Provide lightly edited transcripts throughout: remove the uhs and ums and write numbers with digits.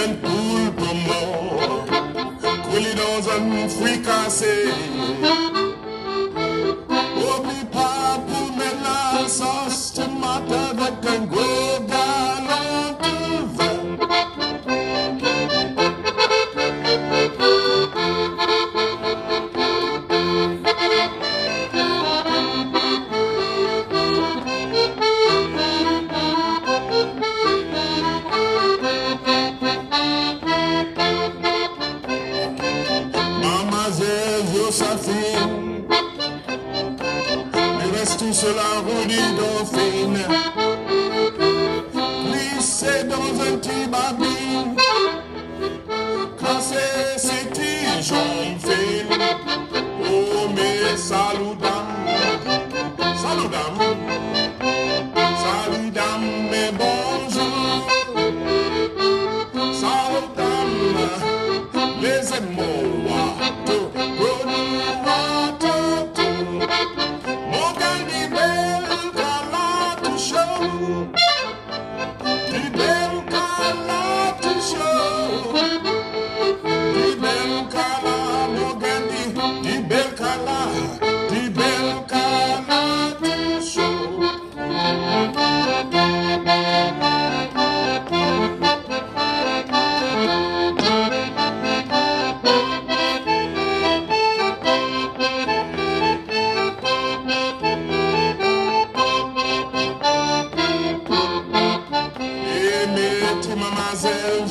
une poule pour moi, coulée dans un fruit cassé. Oublie pas pour mettre la sauce tomate avec un gros galon de vin. Joséphine, il reste tout sur la roue du Dauphine, glissé dans un petit babine, cassé ses petits jambes fines. Oh mais salut dame, salut dame, salut dame, mais bonjour, salut dame, les émois.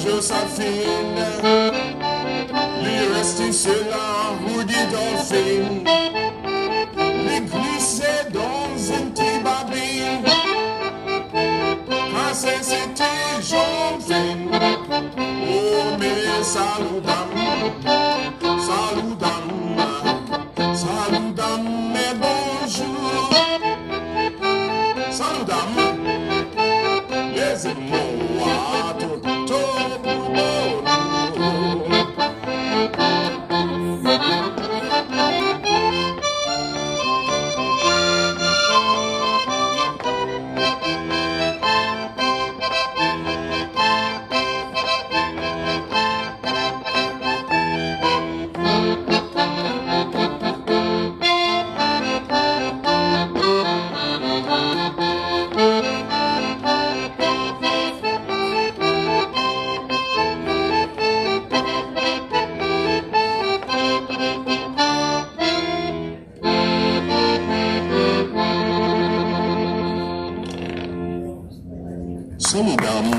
Joséphine, lui reste sur la roue du Dauphine, lui glisser dans une petite babine, casser ses petites jambes fines. Oh mais salut dame, mais bonjour, salut dame, les émois, tout. Salut dame.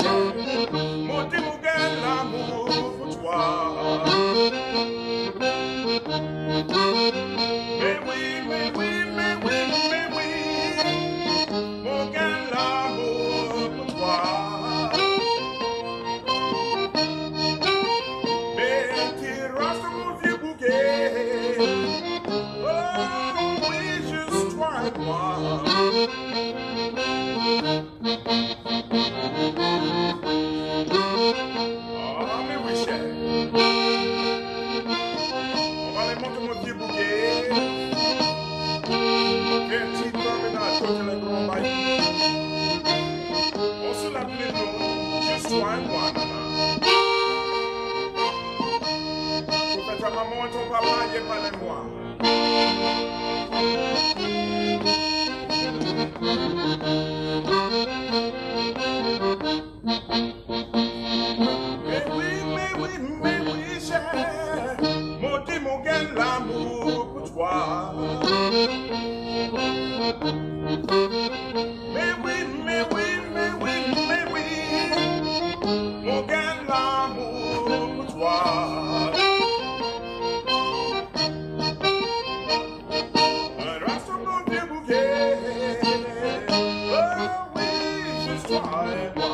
Mon Dieu, mon gars, l'amour pour toi. Mais oui, mais oui, mais oui, mais oui, mon gars, l'amour pour toi. Mais tu restes mon vieux bouquet. Oh oui, juste toi et moi. Oh mais oui, cher. On va aller monter mon vieux bouquet. Petit promenade, côté le grand bail. On se l'appelait nous, juste toi et moi, maman. Pour que ta maman et ton papa aient pas de moi. Mais oui, cher. Mon Dieu, mon gars, l'amour pour toi. Mais oui, mais oui, mais oui, mais oui, mon gars, l'amour pour toi. Un reste mon vieux bouquet. Oh oui, juste toi et moi.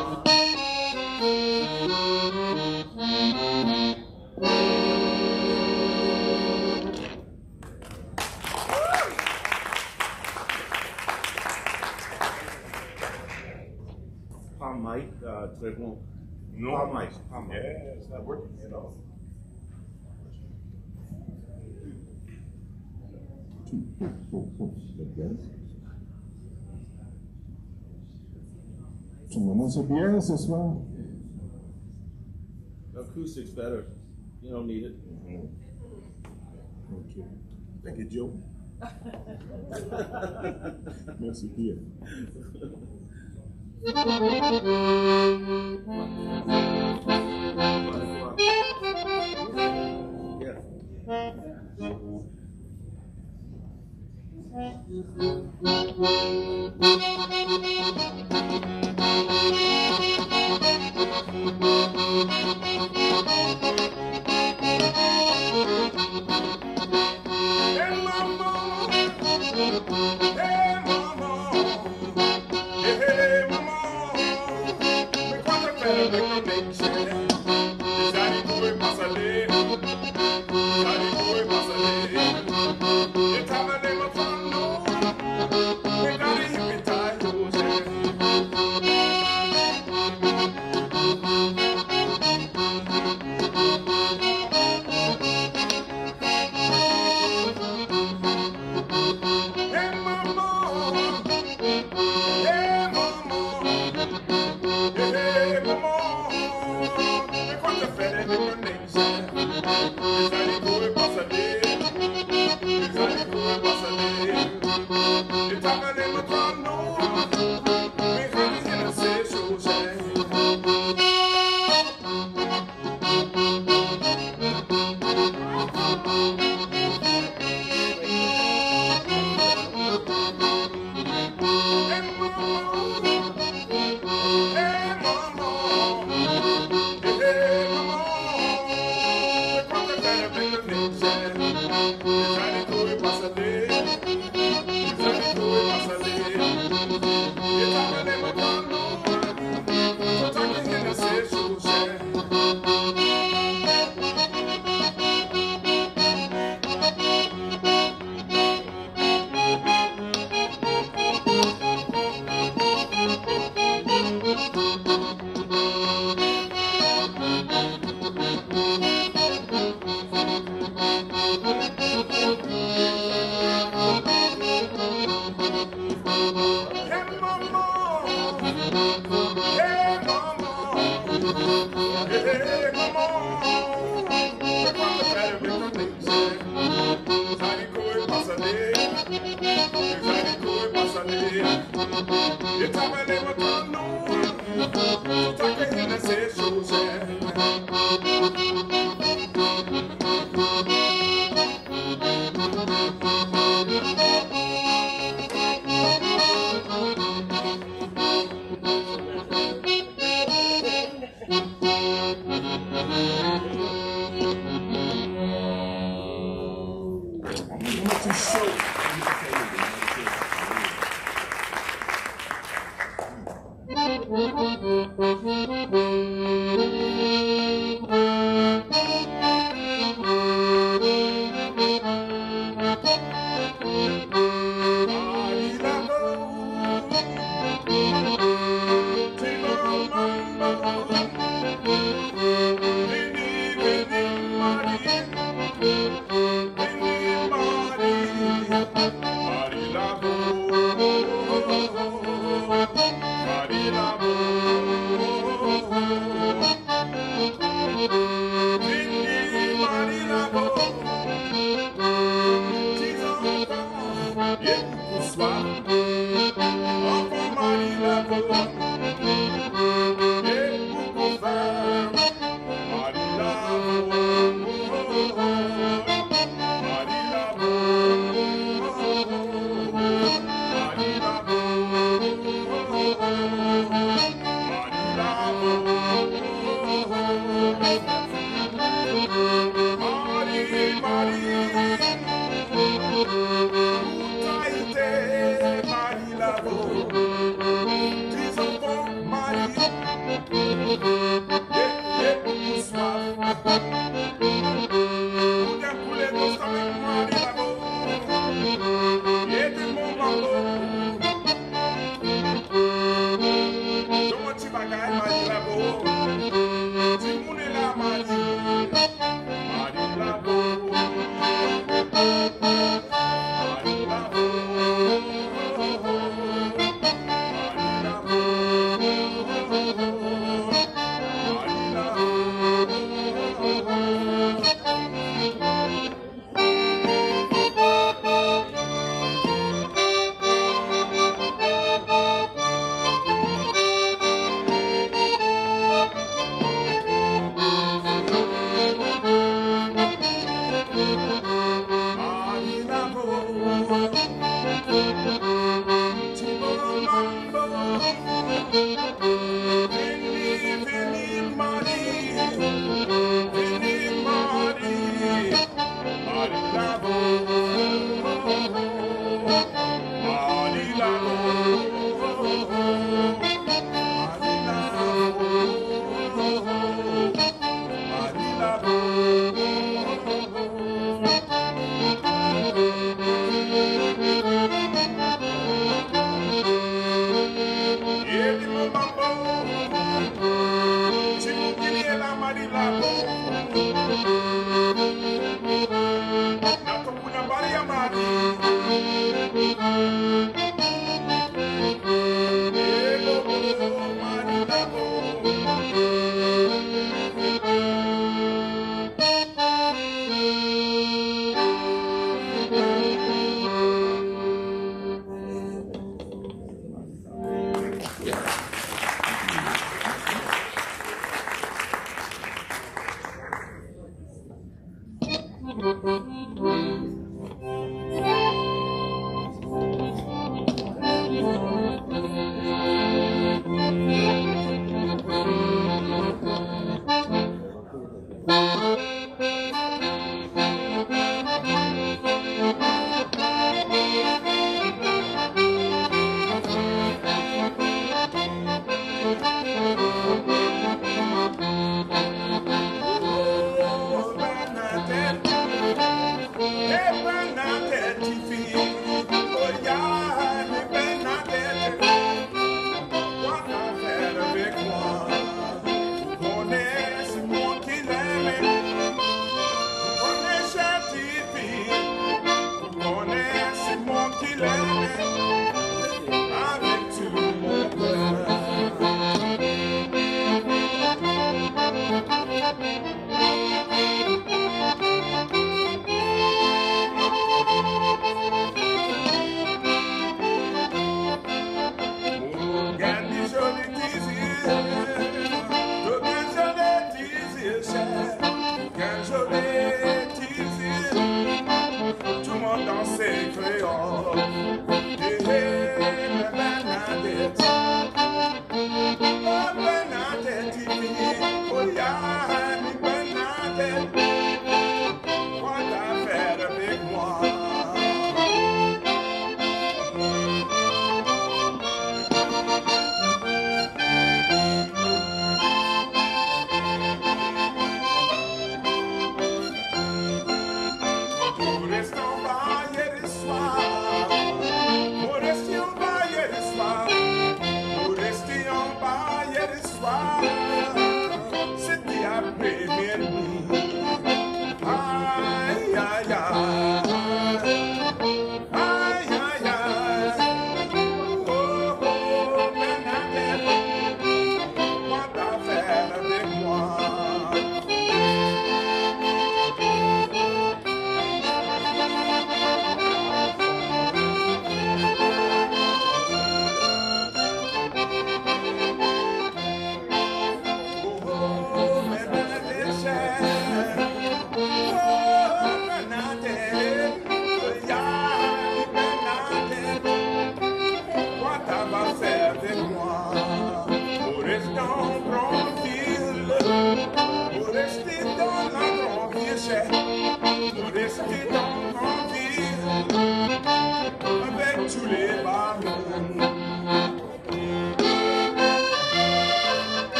Palm mic, très bon. No, Palm mic. yeah, it's not working, you know. Tout le monde c'est bien ce soir. Acoustics better. You don't need it. Ok. Thank you, Joe. Merci, Pierre. Hey, mama, hey, mama, hey, mama, me quando per le connection, sai come passa lì, sai come passa lì, e tava nel fanno, me dai il taglio,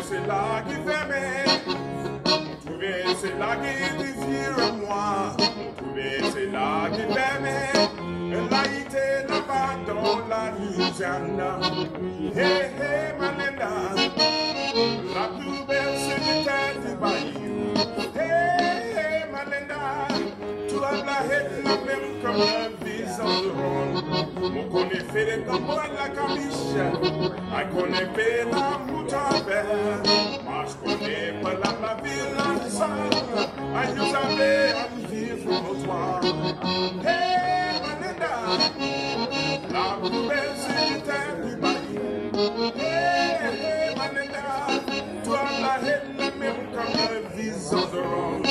C'est là qui fait c'est là qui désire moi. C'est là qui fait là il était là-bas dans la Louisiana. Hey, hey, Manenda, la plus belle c'est du bayou. Hey, hey, Manenda, tu as la haine la même comme un visage de ronde. Mon connaît fait des tambours à la camiche. I connais pas la moutarde. Moi je connais pas la ville en salle. I nous avais envie pour toi. Hey, Manenda, la plus belle c'est du bayou. Hey, hey, Manenda, tu as la haine la même comme un visage de ronde.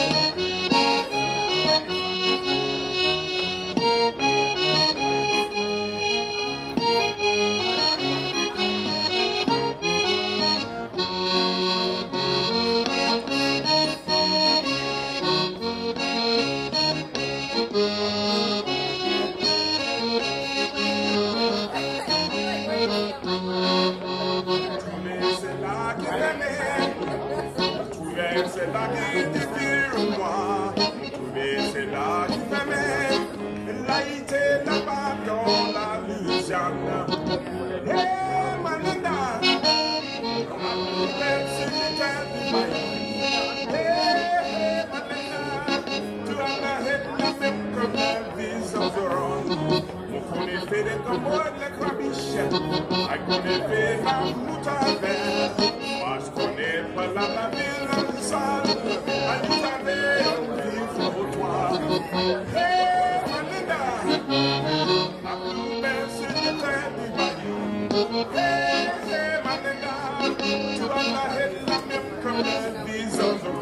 C'est là qui désire moi. C'est là qui m'aimait. Là il était là-bas dans la Louisiana. Hey, Manenda, c'est l'hiver du bayou. Hey, Manenda, tu as la haine la même comme un visage de ronde. On connaît fait des tambours et des crabiches. On connaît fait la moutarde. Moi je connais pas la ville. I nous avais envie pour toi. Hey, Manenda, la plus belle c'est du bayou. Hey, hey, Manenda, tu as la haine la même comme un visage de ronde.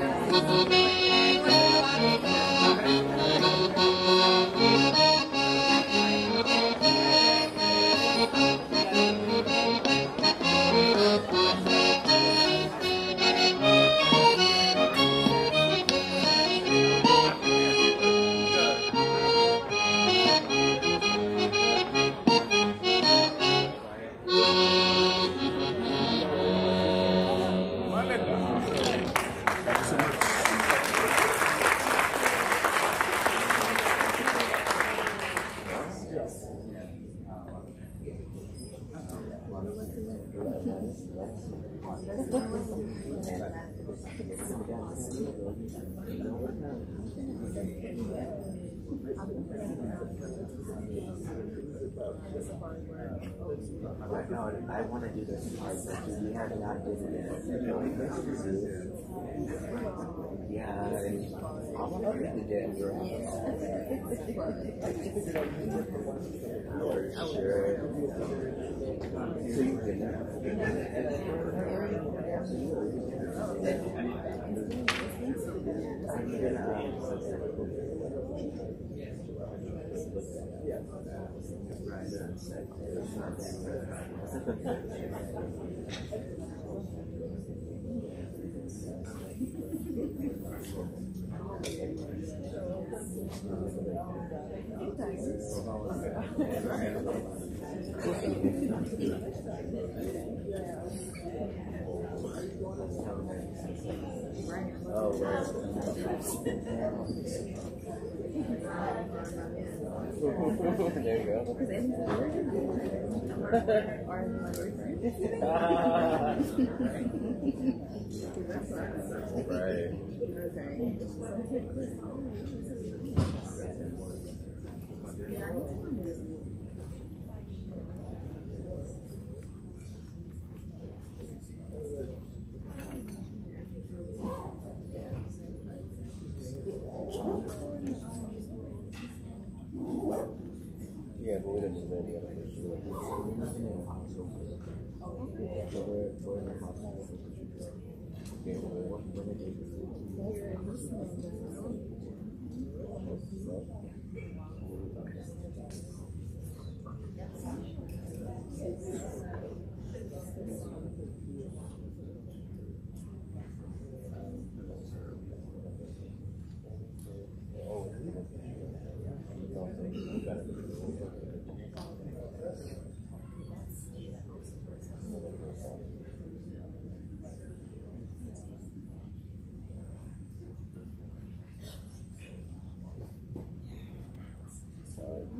No, I want to do this part, but we have not did it. Yeah, I want to do the dance sure. So you Oh, right. There you go. Right.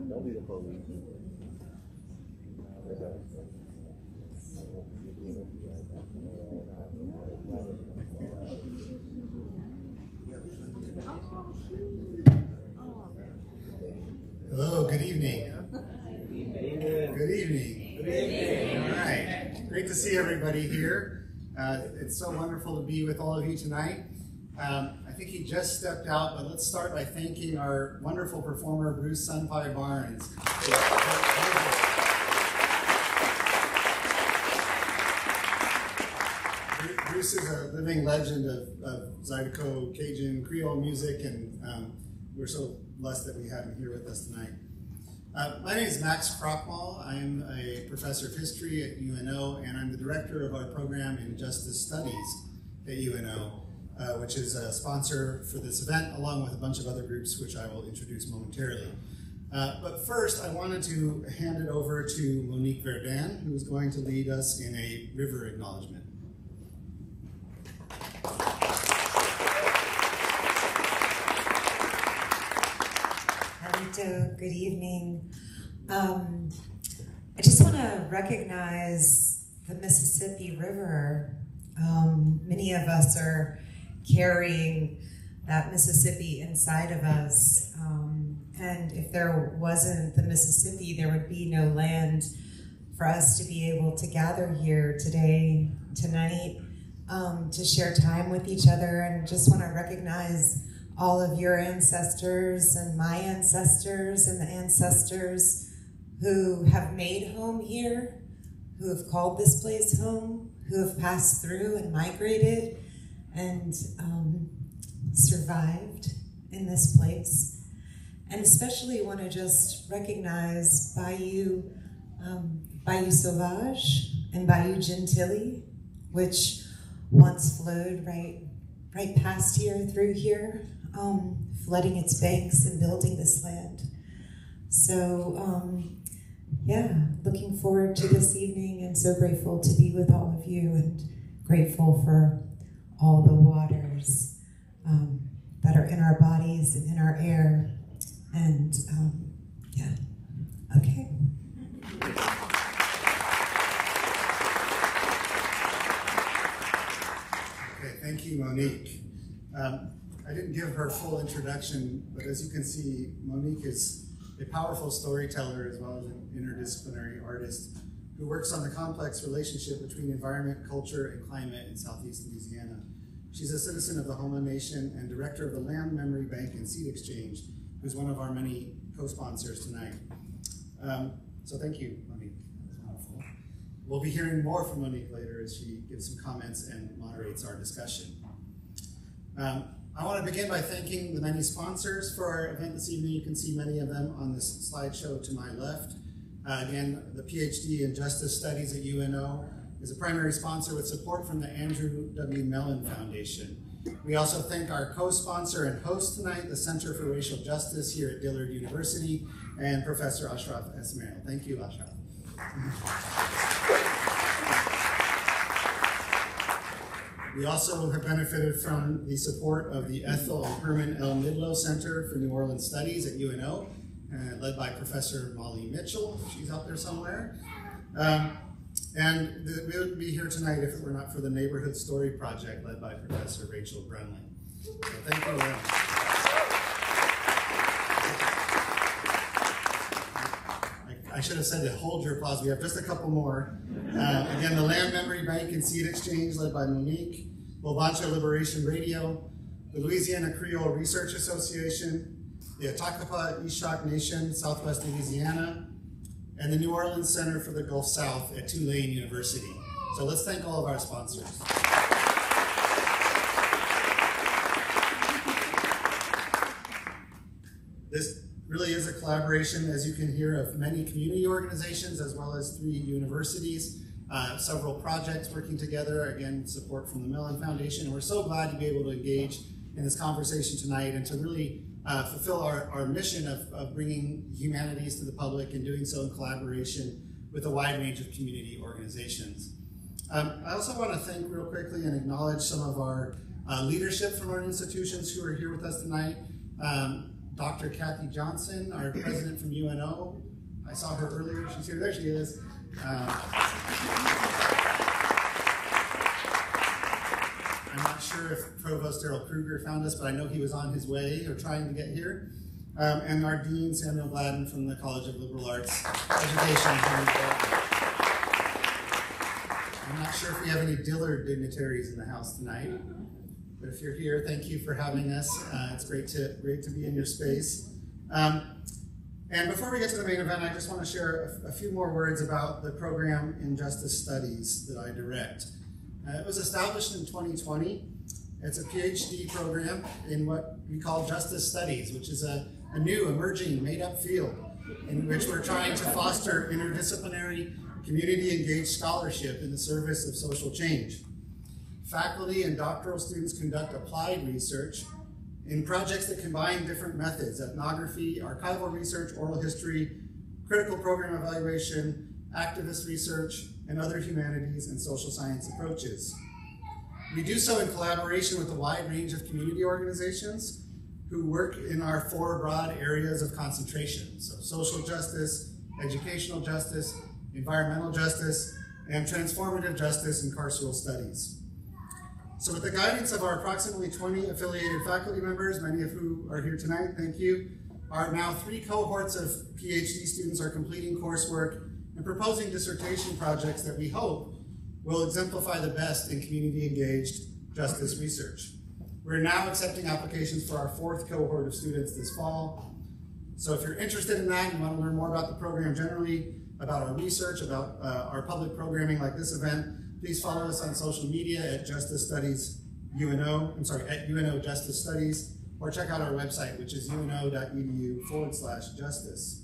Don't be the police. Hello, good evening. Good evening. Good evening. All right. Great to see everybody here. It's so wonderful to be with all of you tonight. I think he just stepped out, but let's start by thanking our wonderful performer, Bruce Sunpie Barnes. Bruce is a living legend of Zydeco Cajun Creole music, and we're so blessed that we have him here with us tonight. My name is Max Krockmal. I'm a professor of history at UNO, and I'm the director of our program in Justice Studies at UNO, which is a sponsor for this event, along with a bunch of other groups, which I will introduce momentarily. But first, I wanted to hand it over to Monique Verdun, who is going to lead us in a river acknowledgement. Good evening. I just want to recognize the Mississippi River. Many of us are carrying that Mississippi inside of us. And if there wasn't the Mississippi, there would be no land for us to be able to gather here today, tonight, to share time with each other. And just want to recognize all of your ancestors and my ancestors and the ancestors who have made home here, who have called this place home, who have passed through and migrated and survived in this place. And especially want to just recognize Bayou Sauvage and Bayou Gentilly, which once flowed right past here, through here, flooding its banks and building this land. So, yeah, looking forward to this evening and so grateful to be with all of you and grateful for all the waters that are in our bodies and in our air. And, yeah, okay. Okay, thank you, Monique. I didn't give her full introduction, but as you can see, Monique is a powerful storyteller as well as an interdisciplinary artist who works on the complex relationship between environment, culture, and climate in Southeast Louisiana. She's a citizen of the Houma Nation and director of the Land Memory Bank and Seed Exchange, who's one of our many co-sponsors tonight. So thank you, Monique. That was wonderful. We'll be hearing more from Monique later as she gives some comments and moderates our discussion. I want to begin by thanking the many sponsors for our event this evening. You can see many of them on this slideshow to my left. Again, the PhD in Justice Studies at UNO is a primary sponsor with support from the Andrew W. Mellon Foundation. We also thank our co-sponsor and host tonight, the Center for Racial Justice here at Dillard University, and Professor Ashraf Esmail. Thank you, Ashraf. We also have benefited from the support of the Ethel and Herman L. Midlow Center for New Orleans Studies at UNO, led by Professor Molly Mitchell. She's out there somewhere. And we wouldn't be here tonight if it were not for the Neighborhood Story Project led by Professor Rachel Brunley. So thank you very much. I should have said to hold your applause. We have just a couple more. Again, the Land Memory Bank and Seed Exchange led by Monique, Bobancha Liberation Radio, the Louisiana Creole Research Association, the Atakapa Ishak Nation, Southwest Louisiana, and the New Orleans Center for the Gulf South at Tulane University. So let's thank all of our sponsors. This really is a collaboration, as you can hear, of many community organizations as well as 3 universities, several projects working together, again, support from the Mellon Foundation. And we're so glad to be able to engage in this conversation tonight and to really fulfill our mission of bringing humanities to the public and doing so in collaboration with a wide range of community organizations. I also want to thank real quickly and acknowledge some of our leadership from our institutions who are here with us tonight. Dr. Kathy Johnson, our president from UNO. I saw her earlier, she's here, there she is. I'm not sure if Provost Daryl Kruger found us, but I know he was on his way or trying to get here. And our Dean, Samuel Gladden from the College of Liberal Arts Education. I'm not sure if we have any Dillard dignitaries in the house tonight. But if you're here, thank you for having us. It's great to be in your space. And before we get to the main event, I just want to share a few more words about the program in Justice Studies that I direct. It was established in 2020. It's a PhD program in what we call Justice Studies, which is a new, emerging, made-up field in which we're trying to foster interdisciplinary, community-engaged scholarship in the service of social change. Faculty and doctoral students conduct applied research in projects that combine different methods: ethnography, archival research, oral history, critical program evaluation, activist research, and other humanities and social science approaches. We do so in collaboration with a wide range of community organizations who work in our 4 broad areas of concentration: so social justice, educational justice, environmental justice, and transformative justice and carceral studies. So with the guidance of our approximately 20 affiliated faculty members, many of who are here tonight, thank you, our now 3 cohorts of PhD students are completing coursework and proposing dissertation projects that we hope will exemplify the best in community-engaged justice research. We're now accepting applications for our 4th cohort of students this fall. So if you're interested in that, you want to learn more about the program generally, about our research, about our public programming like this event, please follow us on social media at Justice Studies UNO, at UNO Justice Studies, or check out our website, which is uno.edu/justice.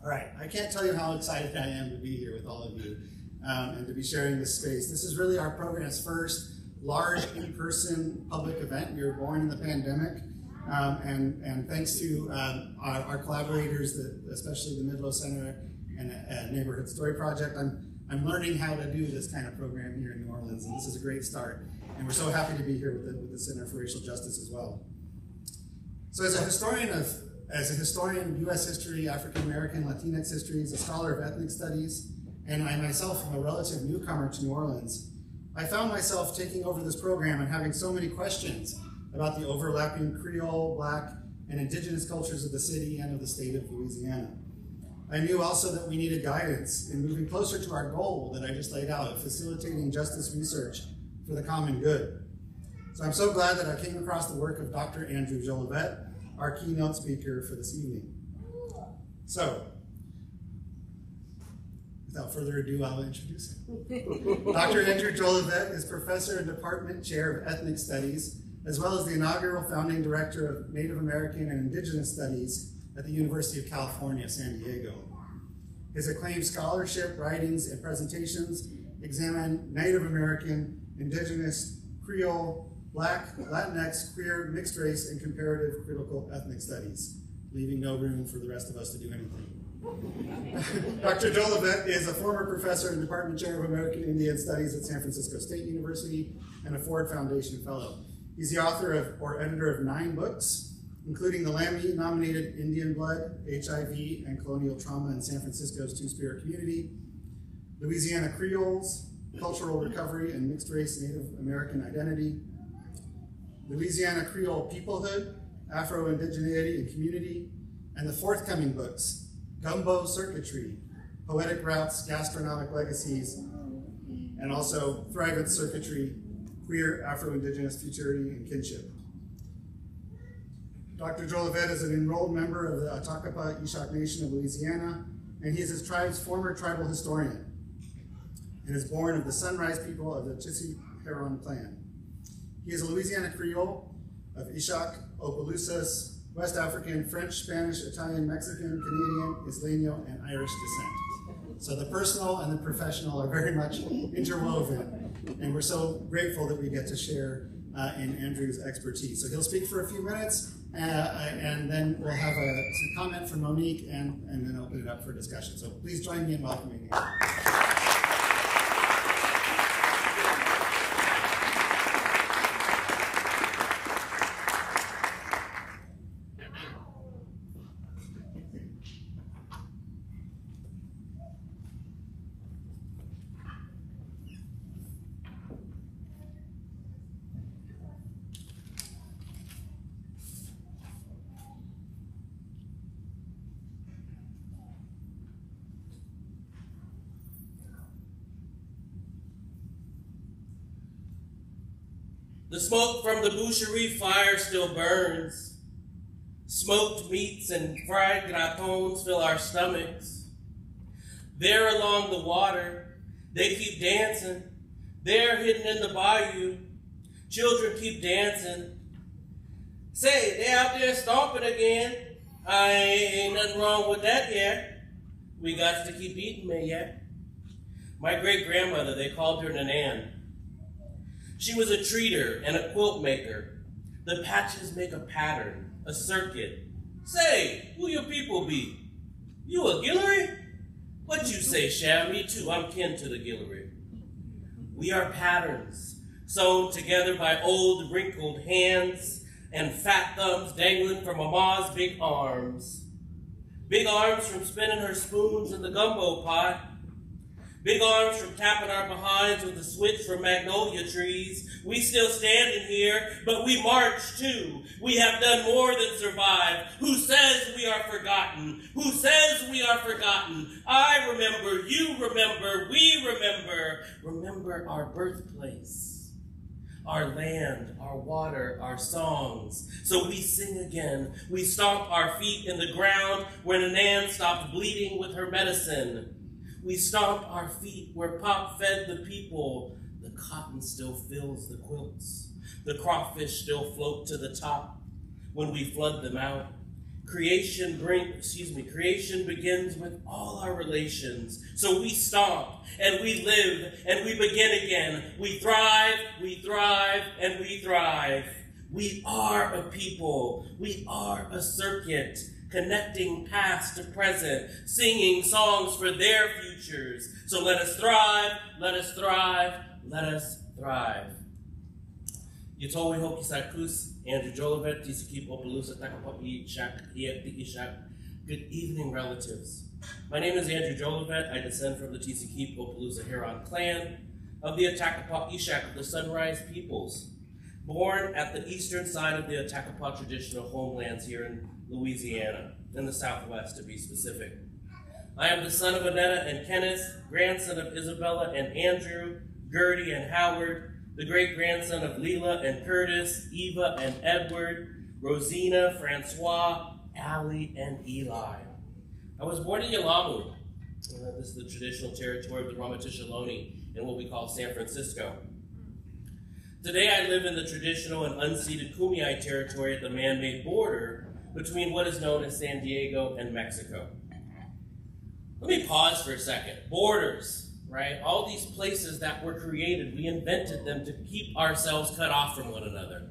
All right, I can't tell you how excited I am to be here with all of you and to be sharing this space. This is really our program's first large in-person public event. We were born in the pandemic, and thanks to our collaborators, especially the Midlo Center and Neighborhood Story Project, I'm learning how to do this kind of program here in New Orleans, and this is a great start. And we're so happy to be here with the Center for Racial Justice as well. So as a historian of U.S. history, African American, Latinx history, as a scholar of ethnic studies, and I myself am a relative newcomer to New Orleans, I found myself taking over this program and having so many questions about the overlapping Creole, Black, and Indigenous cultures of the city and of the state of Louisiana. I knew also that we needed guidance in moving closer to our goal that I just laid out of facilitating justice research for the common good. So I'm so glad that I came across the work of Dr. Andrew Jolivette, our keynote speaker for this evening. So, without further ado, I'll introduce him. Dr. Andrew Jolivette is professor and department chair of ethnic studies, as well as the inaugural founding director of Native American and Indigenous Studies at the University of California, San Diego. His acclaimed scholarship, writings, and presentations examine Native American, Indigenous, Creole, Black, Latinx, queer, mixed race, and comparative critical ethnic studies, leaving no room for the rest of us to do anything. Dr. Jolivette is a former professor and department chair of American Indian Studies at San Francisco State University and a Ford Foundation Fellow. He's the author of or editor of 9 books, including the Lammy-nominated Indian Blood, HIV, and Colonial Trauma in San Francisco's Two-Spirit Community, Louisiana Creoles, Cultural Recovery and Mixed Race Native American Identity, Louisiana Creole Peoplehood, Afro-Indigeneity and Community, and the forthcoming books, Gumbo Circuitry, Poetic Routes, Gastronomic Legacies, and also Thrivent Circuitry, Queer, Afro-Indigenous Futurity, and Kinship. Dr. Jolivette is an enrolled member of the Atakapa Ishak Nation of Louisiana and he is his tribe's former tribal historian, and is born of the Sunrise people of the Tissi-Heron clan. He is a Louisiana Creole of Ishak, Opelousas, West African, French, Spanish, Italian, Mexican, Canadian, Isleño, and Irish descent. So the personal and the professional are very much interwoven, and we're so grateful that we get to share in Andrew's expertise. So he'll speak for a few minutes, and then we'll have some comment from Monique, and then open it up for discussion. So please join me in welcoming him. The smoke from the boucherie fire still burns. Smoked meats and fried gratons fill our stomachs. There along the water, they keep dancing. There hidden in the bayou, children keep dancing. Say, they out there stomping again. Ain't nothing wrong with that yet. We got to keep eating me yet. My great-grandmother, they called her Nanan. She was a treater and a quilt maker. The patches make a pattern, a circuit. Say, who your people be? You a Guillory? What you say, Shab? Me too, I'm kin to the Guillory. We are patterns, sewn together by old wrinkled hands and fat thumbs dangling from Mama's big arms. Big arms from spinning her spoons in the gumbo pot. Big arms from tapping our behinds with a switch from magnolia trees. We still standing here, but we march too. We have done more than survive. Who says we are forgotten? Who says we are forgotten? I remember, you remember, we remember. Remember our birthplace, our land, our water, our songs. So we sing again. We stomp our feet in the ground where Nanan stopped bleeding with her medicine. We stomp our feet where Pop fed the people. The cotton still fills the quilts. The crawfish still float to the top when we flood them out. Creation begins with all our relations. So we stomp and we live and we begin again. We thrive, and we thrive. We are a people. We are a circuit. Connecting past to present, singing songs for their futures. So let us thrive, let us thrive, let us thrive. Yitowi Hoki Sakus, Andrew Jolivette, Tisiki Popolusa Takapapi Ishak. Good evening, relatives. My name is Andrew Jolivette. I descend from the Tisiki Popolusa Heron clan of the Attakapaw Ishak of the Sunrise Peoples, born at the eastern side of the Attakapaw traditional homelands here in Louisiana, in the Southwest to be specific. I am the son of Annetta and Kenneth, grandson of Isabella and Andrew, Gertie and Howard, the great-grandson of Leela and Curtis, Eva and Edward, Rosina, Francois, Allie, and Eli. I was born in Yalamu. This is the traditional territory of the Ramaytush Ohlone in what we call San Francisco. Today I live in the traditional and unceded Kumeyaay territory at the man-made border between what is known as San Diego and Mexico. Let me pause for a second. Borders, right? All these places that were created, we invented them to keep ourselves cut off from one another,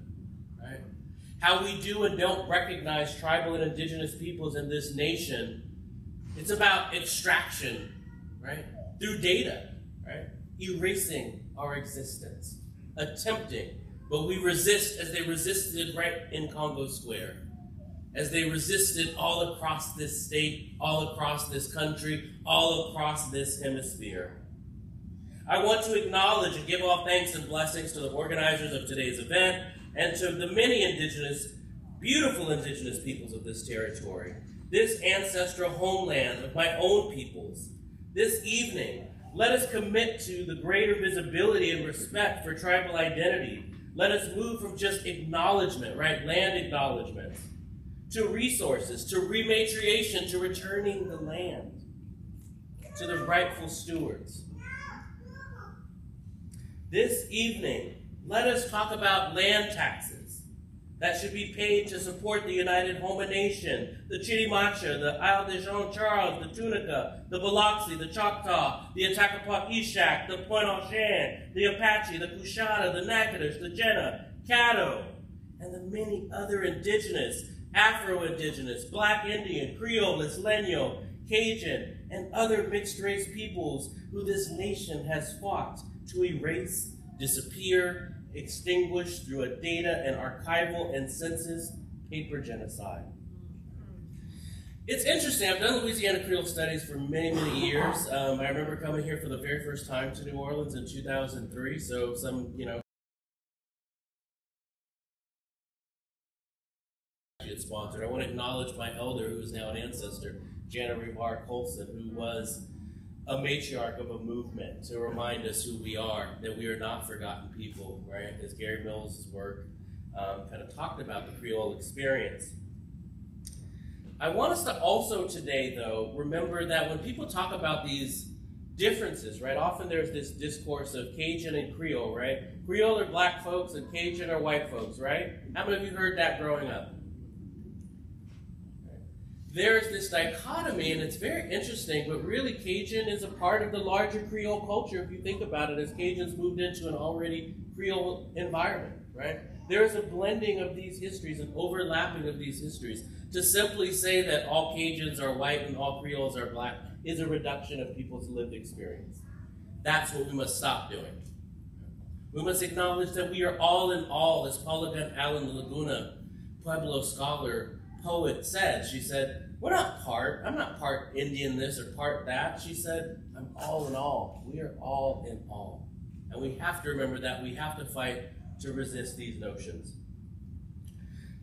right? How we do and don't recognize tribal and indigenous peoples in this nation, it's about extraction, right? Through data, right? Erasing our existence, attempting, but we resist as they resisted right in Congo Square. As they resisted all across this state, all across this country, all across this hemisphere. I want to acknowledge and give all thanks and blessings to the organizers of today's event and to the many beautiful indigenous peoples of this territory, this ancestral homeland of my own peoples. This evening, let us commit to the greater visibility and respect for tribal identity. Let us move from just acknowledgement, right, land acknowledgement, to resources, to rematriation, to returning the land. to the rightful stewards. This evening, let us talk about land taxes that should be paid to support the United Homa Nation, the Chitimacha, the Isle de Jean Charles, the Tunica, the Biloxi, the Choctaw, the Attakapaw Ishak, the Pointe-au-Chien, the Apache, the Coushatta, the Natchitoches, the Jena, Caddo, and the many other indigenous, Afro-Indigenous, Black Indian, Creole, Isleño, Cajun, and other mixed-race peoples who this nation has fought to erase, disappear, extinguish through a data and archival and census paper genocide. It's interesting. I've done Louisiana Creole studies for many, many years. I remember coming here for the very first time to New Orleans in 2003, so some, sponsored. I want to acknowledge my elder, who is now an ancestor, Jana Rivar Colson, who was a matriarch of a movement to remind us who we are, that we are not forgotten people, right? As Gary Mills' work kind of talked about the Creole experience. I want us to also today, though, remember that when people talk about these differences, right, often there's this discourse of Cajun and Creole, right? Creole are black folks and Cajun are white folks, right? How many of you heard that growing up? There's this dichotomy, and it's very interesting, but really Cajun is a part of the larger Creole culture, if you think about it, as Cajuns moved into an already Creole environment, right? There's a blending of these histories, an overlapping of these histories. To simply say that all Cajuns are white and all Creoles are black is a reduction of people's lived experience. That's what we must stop doing. We must acknowledge that we are all in all, as Paula Gunn Allen Laguna, Pueblo scholar, poet said. She said, I'm not part Indian this or part that. She said, I'm all in all. We are all in all. And we have to remember that. We have to fight to resist these notions.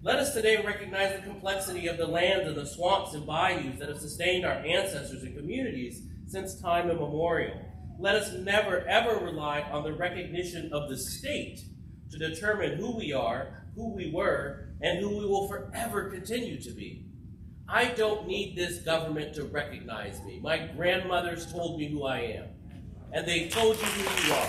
Let us today recognize the complexity of the lands and the swamps and bayous that have sustained our ancestors and communities since time immemorial. Let us never, ever rely on the recognition of the state to determine who we are, who we were, and who we will forever continue to be. I don't need this government to recognize me. My grandmothers told me who I am, and they told you who you are.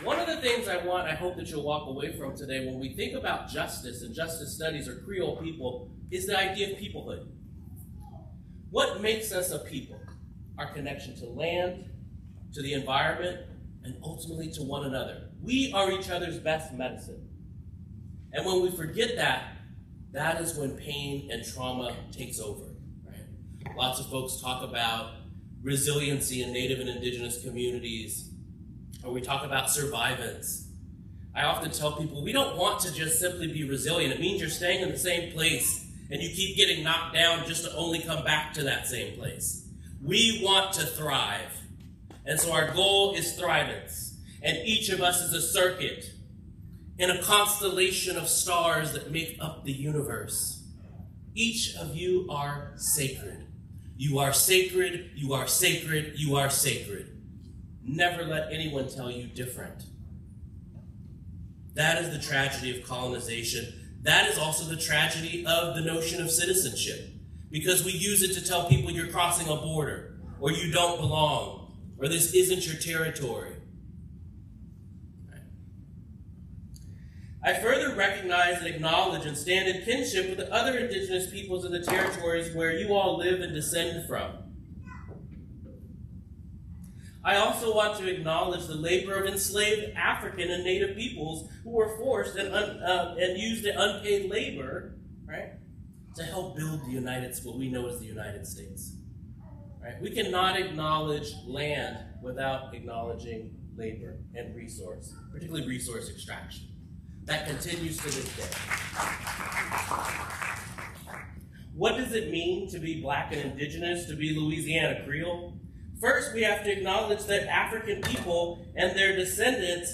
One of the things I hope that you'll walk away from today when we think about justice and justice studies or Creole people is the idea of peoplehood. What makes us a people? Our connection to land, to the environment, and ultimately to one another. We are each other's best medicine. And when we forget that, that is when pain and trauma takes over, right? Lots of folks talk about resiliency in Native and Indigenous communities, or we talk about survivance. I often tell people, we don't want to just simply be resilient. It means you're staying in the same place and you keep getting knocked down just to only come back to that same place. We want to thrive. And so our goal is thrivance. And each of us is a circuit in a constellation of stars that make up the universe. Each of you are sacred. You are sacred, you are sacred, you are sacred. Never let anyone tell you different. That is the tragedy of colonization. That is also the tragedy of the notion of citizenship, because we use it to tell people you're crossing a border, or you don't belong, or this isn't your territory. I further recognize and acknowledge and stand in kinship with the other indigenous peoples of the territories where you all live and descend from. I also want to acknowledge the labor of enslaved African and Native peoples who were forced and used the unpaid labor, right, to help build what we know as the United States. Right? We cannot acknowledge land without acknowledging labor and resource, particularly resource extraction. That continues to this day. What does it mean to be black and indigenous, to be Louisiana Creole? First, we have to acknowledge that African people and their descendants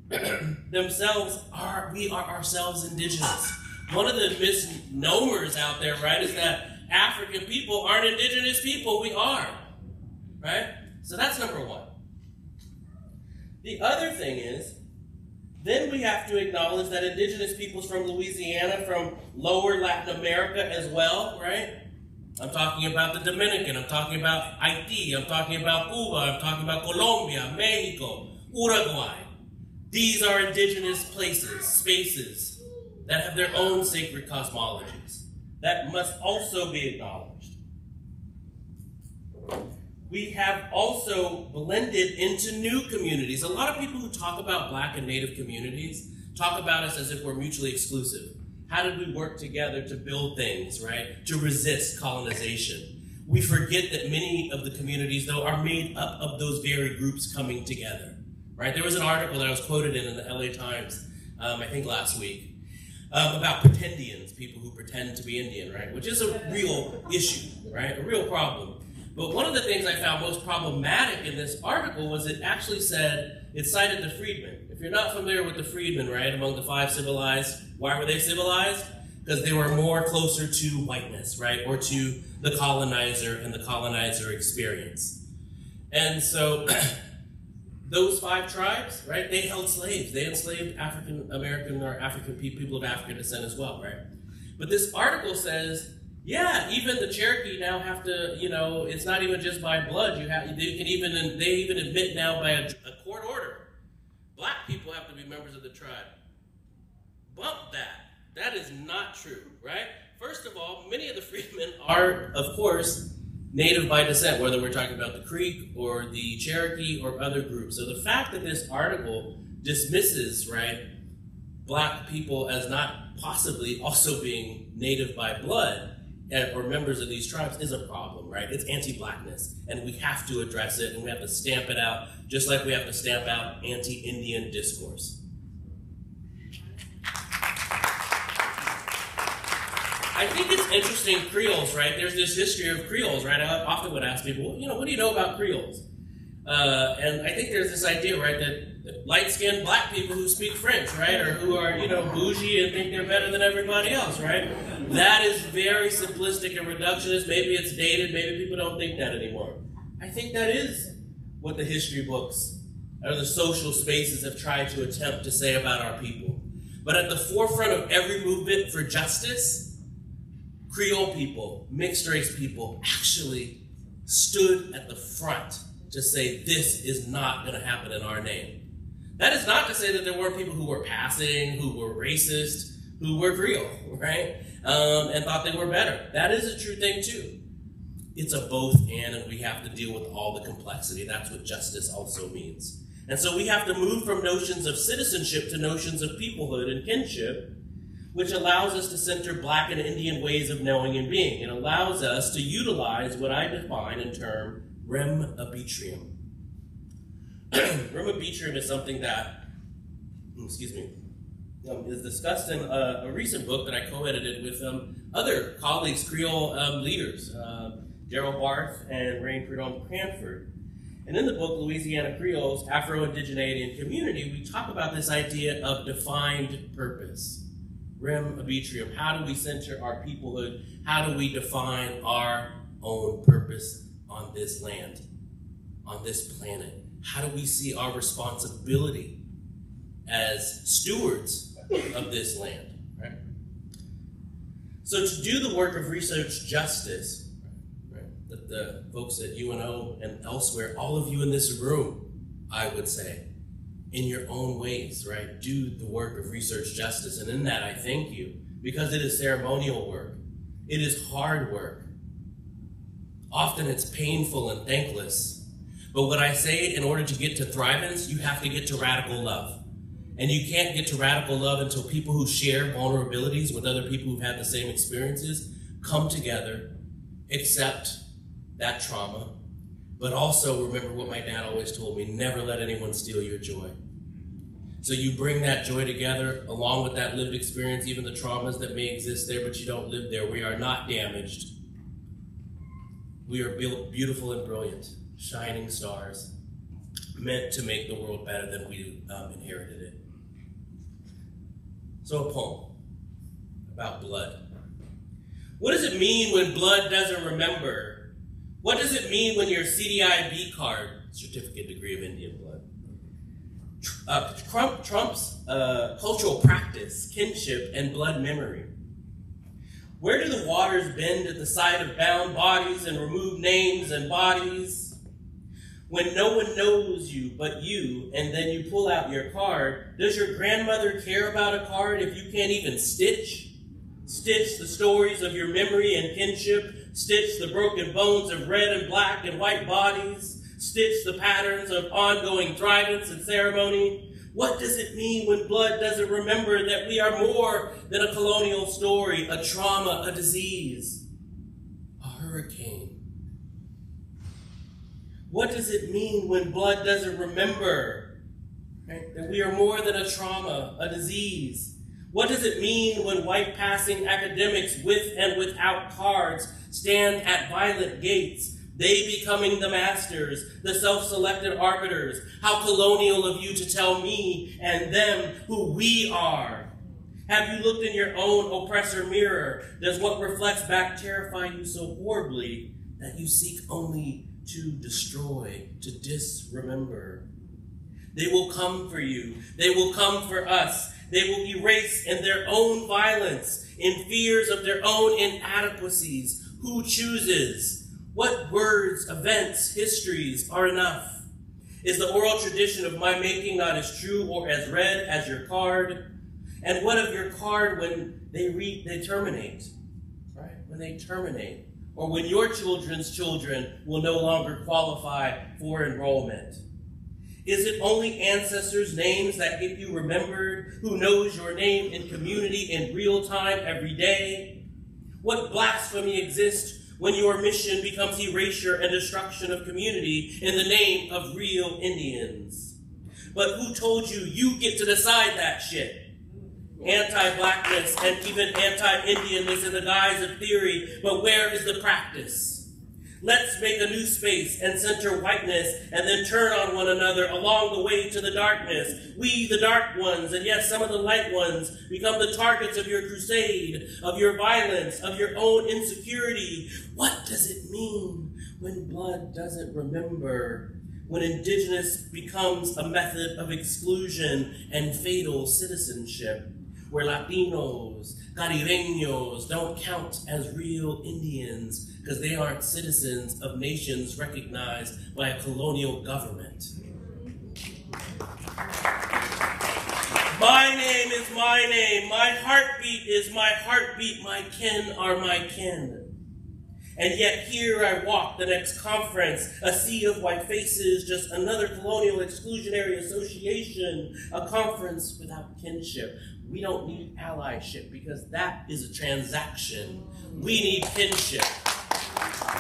we are ourselves indigenous. One of the misnomers out there, right, is that African people aren't indigenous people. We are, right? So that's number one. The other thing is, then we have to acknowledge that indigenous peoples from Louisiana, from lower Latin America as well, right, I'm talking about the Dominican, I'm talking about Haiti, I'm talking about Cuba, I'm talking about Colombia, Mexico, Uruguay. These are indigenous places, spaces that have their own sacred cosmologies that must also be acknowledged. We have also blended into new communities. A lot of people who talk about Black and Native communities talk about us as if we're mutually exclusive. How did we work together to build things, right? To resist colonization. We forget that many of the communities, though, are made up of those very groups coming together, right? There was an article that I was quoted in the LA Times, I think last week, about pretendians, people who pretend to be Indian, right? Which is a real issue, right? A real problem. But one of the things I found most problematic in this article was it actually said, it cited the freedmen. If you're not familiar with the freedmen, right, among the 5 civilized, why were they civilized? Because they were more closer to whiteness, right, or to the colonizer and the colonizer experience. And so those 5 tribes, right, they held slaves. They enslaved African American or African people of African descent as well, right? But this article says, yeah, even the Cherokee now have to, you know, it's not even just by blood. They even admit now by a court order, Black people have to be members of the tribe. Bump that. That is not true, right? First of all, many of the freedmen are, of course, Native by descent, whether we're talking about the Creek or the Cherokee or other groups. So the fact that this article dismisses, right, Black people as not possibly also being Native by blood or members of these tribes is a problem, right? It's anti-Blackness, and we have to address it, and we have to stamp it out, just like we have to stamp out anti-Indian discourse. I think it's interesting, Creoles, right? There's this history of Creoles, right? I often would ask people, you know, what do you know about Creoles? And I think there's this idea, right, that light-skinned Black people who speak French, right, or who are, you know, bougie and think they're better than everybody else, right? That is very simplistic and reductionist. Maybe it's dated. Maybe people don't think that anymore. I think that is what the history books or the social spaces have tried to attempt to say about our people. But at the forefront of every movement for justice, Creole people, mixed race people actually stood at the front to say this is not going to happen in our name. That is not to say that there weren't people who were passing, who were racist, who were Creole, right? And thought they were better. That is a true thing too. It's a both and we have to deal with all the complexity. That's what justice also means. And so we have to move from notions of citizenship to notions of peoplehood and kinship, which allows us to center Black and Indian ways of knowing and being. It allows us to utilize what I define in term rem arbitrium. Rem arbitrium is something that, is discussed in a recent book that I co-edited with other colleagues, Creole leaders, Gerald Barth and Rain Prudhomme Cranford. And in the book, Louisiana Creoles, Afro-Indigeneity and Community, we talk about this idea of defined purpose. Rem arbitrium. How do we center our peoplehood? How do we define our own purpose on this land, on this planet? How do we see our responsibility as stewards of this land, right? So to do the work of research justice, right, that the folks at UNO and elsewhere, all of you in this room, I would say, in your own ways, right, do the work of research justice. And in that, I thank you, because it is ceremonial work. It is hard work. Often it's painful and thankless. But what I say, in order to get to thrivance, you have to get to radical love. And you can't get to radical love until people who share vulnerabilities with other people who've had the same experiences come together, accept that trauma, but also remember what my dad always told me, never let anyone steal your joy. So you bring that joy together along with that lived experience, even the traumas that may exist there, but you don't live there. We are not damaged. We are beautiful and brilliant, shining stars, meant to make the world better than we inherited it. So a poem about blood. What does it mean when blood doesn't remember? What does it mean when your CDIB card, certificate degree of Indian blood, trumps cultural practice, kinship, and blood memory? Where do the waters bend at the sight of bound bodies and remove names and bodies? When no one knows you but you, and then you pull out your card, does your grandmother care about a card if you can't even stitch? Stitch the stories of your memory and kinship, stitch the broken bones of red and black and white bodies, stitch the patterns of ongoing tridents and ceremony. What does it mean when blood doesn't remember that we are more than a colonial story, a trauma, a disease, a hurricane? What does it mean when blood doesn't remember, right, that we are more than a trauma, a disease? What does it mean when white-passing academics with and without cards stand at violent gates, they becoming the masters, the self-selected arbiters? How colonial of you to tell me and them who we are. Have you looked in your own oppressor mirror? Does what reflects back terrify you so horribly that you seek only to destroy, to disremember? They will come for you. They will come for us. They will erase in their own violence, in fears of their own inadequacies. Who chooses? What words, events, histories are enough? Is the oral tradition of my making not as true or as read as your card? And what of your card when they terminate, right? When they terminate, or when your children's children will no longer qualify for enrollment? Is it only ancestors' names that get you remembered? Who knows your name in community in real time every day? What blasphemy exists when your mission becomes erasure and destruction of community in the name of real Indians? But who told you you get to decide that shit? Anti-blackness and even anti-Indianness in the guise of theory, but where is the practice? Let's make a new space and center whiteness and then turn on one another along the way to the darkness. We, the dark ones, and yes, some of the light ones, become the targets of your crusade, of your violence, of your own insecurity. What does it mean when blood doesn't remember? When indigenous becomes a method of exclusion and fatal citizenship? Where Latinos, Caribeños don't count as real Indians because they aren't citizens of nations recognized by a colonial government. My name is my name. My heartbeat is my heartbeat. My kin are my kin. And yet here I walk the next conference, a sea of white faces, just another colonial exclusionary association, a conference without kinship. We don't need allyship because that is a transaction. We need kinship.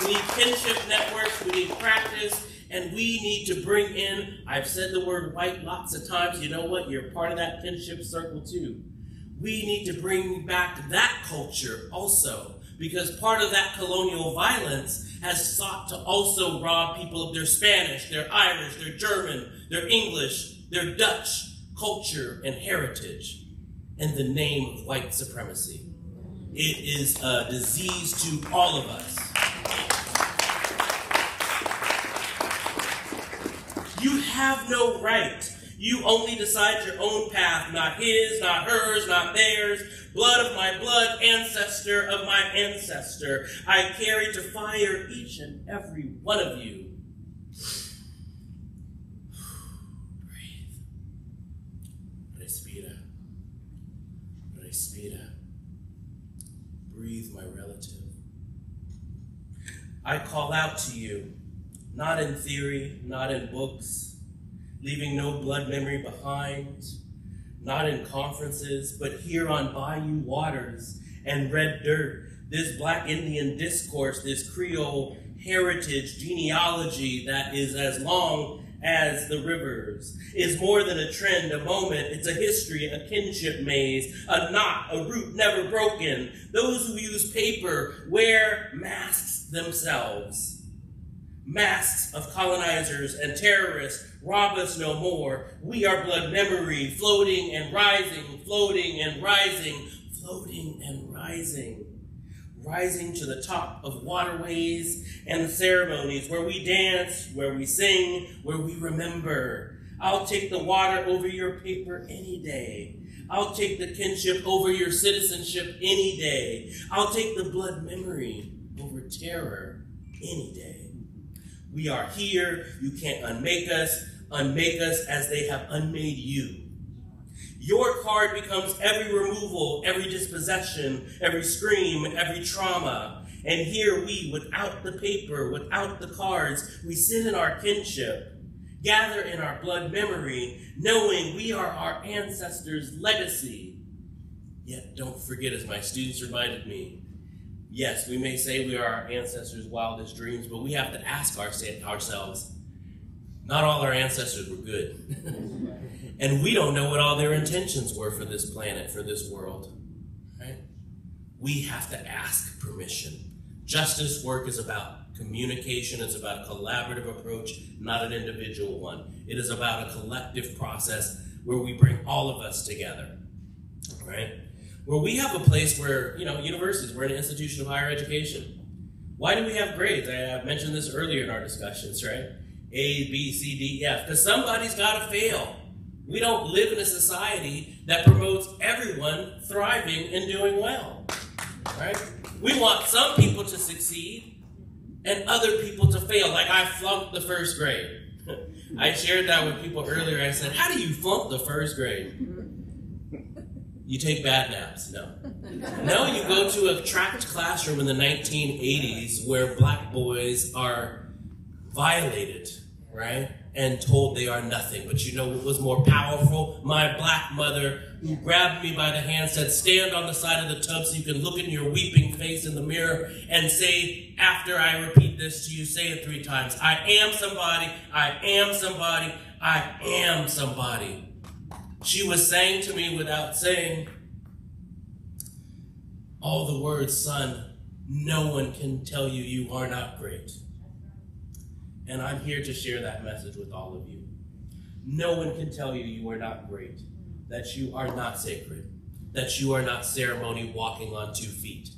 We need kinship networks, we need practice, and we need to bring in, I've said the word white lots of times, you know what, you're part of that kinship circle too. We need to bring back that culture also, because part of that colonial violence has sought to also rob people of their Spanish, their Irish, their German, their English, their Dutch culture and heritage in the name of white supremacy. It is a disease to all of us. You have no right. You only decide your own path, not his, not hers, not theirs. Blood of my blood, ancestor of my ancestor. I carry to fire each and every one of you. Breathe. Respira. Respira. Breathe, my relative. I call out to you, not in theory, not in books, leaving no blood memory behind, not in conferences, but here on bayou waters and red dirt, this Black Indian discourse, this Creole heritage genealogy that is as long as the rivers, is more than a trend, a moment. It's a history, a kinship maze, a knot, a root never broken. Those who use paper wear masks themselves. Masks of colonizers and terrorists rob us no more. We are blood memory, floating and rising, floating and rising, floating and rising. Rising to the top of waterways and ceremonies where we dance, where we sing, where we remember. I'll take the water over your paper any day. I'll take the kinship over your citizenship any day. I'll take the blood memory over terror any day. We are here. You can't unmake us as they have unmade you. Your card becomes every removal, every dispossession, every scream, every trauma. And here we, without the paper, without the cards, we sit in our kinship, gather in our blood memory, knowing we are our ancestors' legacy. Yet don't forget, as my students reminded me, yes, we may say we are our ancestors' wildest dreams, but we have to ask ourselves, not all our ancestors were good. And we don't know what all their intentions were for this planet, for this world. Right? We have to ask permission. Justice work is about communication. It's about a collaborative approach, not an individual one. It is about a collective process where we bring all of us together. Right? Where we have a place where, universities, we're an institution of higher education. Why do we have grades? I mentioned this earlier in our discussions, right? A, B, C, D, F. Because somebody's got to fail. We don't live in a society that promotes everyone thriving and doing well, right? We want some people to succeed and other people to fail. Like I flunked the first grade. I shared that with people earlier. I said, how do you flunk the first grade? You take bad naps. No. No, you go to a trapped classroom in the 1980s where black boys are violated, right? And told they are nothing. But you know what was more powerful? My black mother, who grabbed me by the hand, said, stand on the side of the tub so you can look in your weeping face in the mirror and say, after I repeat this to you, say it 3 times. I am somebody, I am somebody, I am somebody. She was saying to me without saying all the words, son, no one can tell you you are not great. And I'm here to share that message with all of you. No one can tell you you are not great, that you are not sacred, that you are not ceremony walking on 2 feet.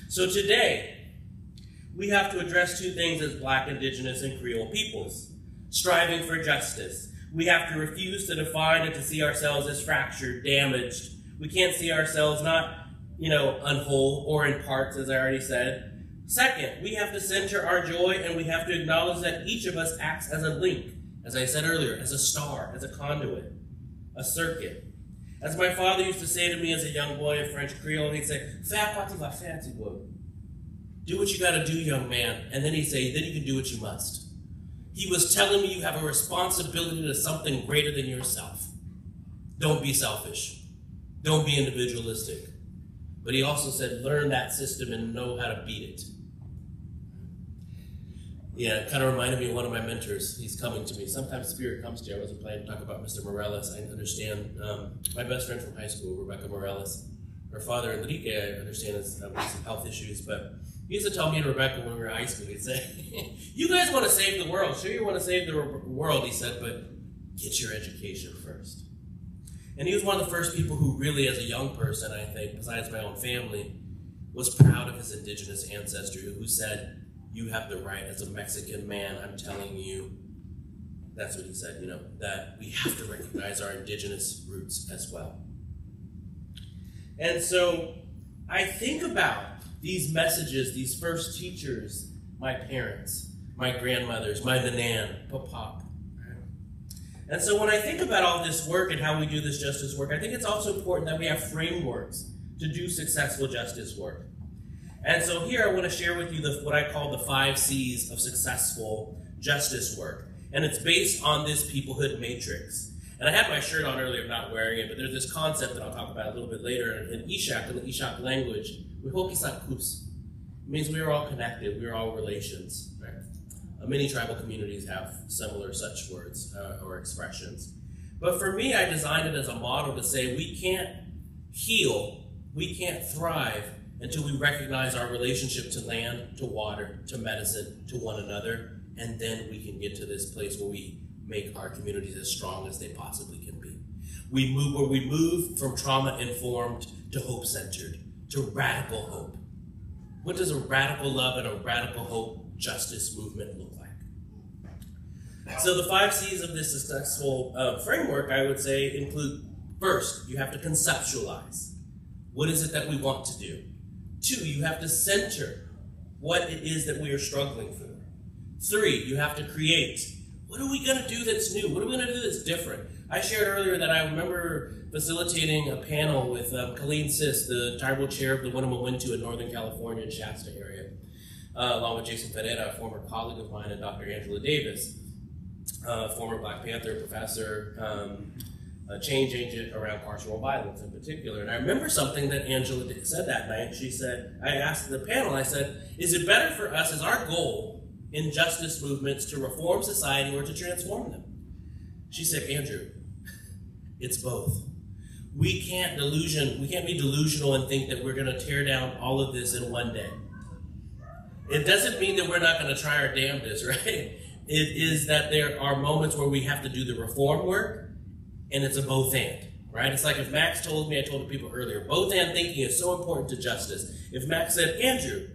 So today, we have to address 2 things as Black, Indigenous, and Creole peoples. Striving for justice. We have to refuse to define and to see ourselves as fractured, damaged. We can't see ourselves not, unwhole or in parts, as I already said. Second, we have to center our joy and we have to acknowledge that each of us acts as a link, as I said earlier, as a star, as a conduit, a circuit. As my father used to say to me as a young boy in French Creole, he'd say, "Fais partie va faire, petit boy." Do what you gotta do, young man. And then he'd say, then you can do what you must. He was telling me you have a responsibility to something greater than yourself. Don't be selfish. Don't be individualistic. But he also said, learn that system and know how to beat it. Yeah, it kind of reminded me of one of my mentors. He's coming to me. Sometimes Spirit comes to you. I wasn't planning to talk about Mr. Morales. I understand my best friend from high school, Rebecca Morales. Her father, Enrique, I understand has some health issues, but he used to tell me and Rebecca when we were in high school, he'd say, you guys want to save the world. Sure, you want to save the world, he said, but get your education first. And he was one of the first people who really, as a young person, I think, besides my own family, was proud of his indigenous ancestry, who said, you have the right, as a Mexican man, I'm telling you, that's what he said, that we have to recognize our indigenous roots as well. And so I think about these messages, these first teachers, my parents, my grandmothers, my nanan, papa. And so when I think about all this work and how we do this justice work, I think it's also important that we have frameworks to do successful justice work. And so here I want to share with you what I call the 5 C's of successful justice work. And it's based on this Peoplehood matrix. And I had my shirt on earlier, I'm not wearing it, but there's this concept that I'll talk about a little bit later in Ishak, in the Ishak language. It means we are all connected, we are all relations. Right? Many tribal communities have similar such words or expressions. But for me, I designed it as a model to say we can't heal, we can't thrive until we recognize our relationship to land, to water, to medicine, to one another, and then we can get to this place where we make our communities as strong as they possibly can be. We move from trauma-informed to hope-centered, to radical hope. What does a radical love and a radical hope justice movement look like? So the 5 C's of this successful framework, I would say, include, first, you have to conceptualize. What is it that we want to do? 2, you have to center what it is that we are struggling for. 3, you have to create. What are we going to do that's new? What are we going to do that's different? I shared earlier that I remember facilitating a panel with Colleen Sis, the tribal chair of the Winnemucca in Northern California and Shasta area, along with Jason Ferreira, a former colleague of mine, and Dr. Angela Davis, former Black Panther professor, a change agent around carceral violence in particular. And I remember something that Angela said that night. She said, I asked the panel, I said, is it better for us, is our goal in justice movements to reform society or to transform them? She said, Andrew, it's both. We can't be delusional and think that we're going to tear down all of this in one day. It doesn't mean that we're not going to try our damnedest, right? It is that there are moments where we have to do the reform work, and it's a both and, right? It's like if Max told me, I told the people earlier, both and thinking is so important to justice. If Max said, Andrew,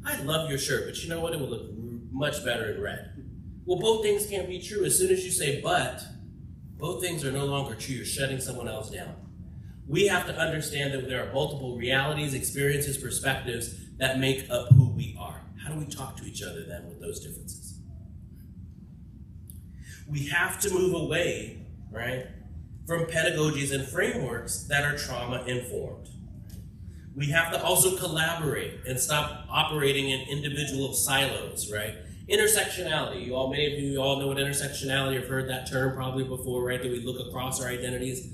I love your shirt, but you know what? It would look much better in red. Well, both things can't be true. As soon as you say but, both things are no longer true. You're shutting someone else down. We have to understand that there are multiple realities, experiences, perspectives that make up who we are. How do we talk to each other then with those differences? We have to move away, right, from pedagogies and frameworks that are trauma-informed. We have to also collaborate and stop operating in individual silos, right? Intersectionality. Many of you all know what intersectionality, have heard that term probably before, right? That we look across our identities.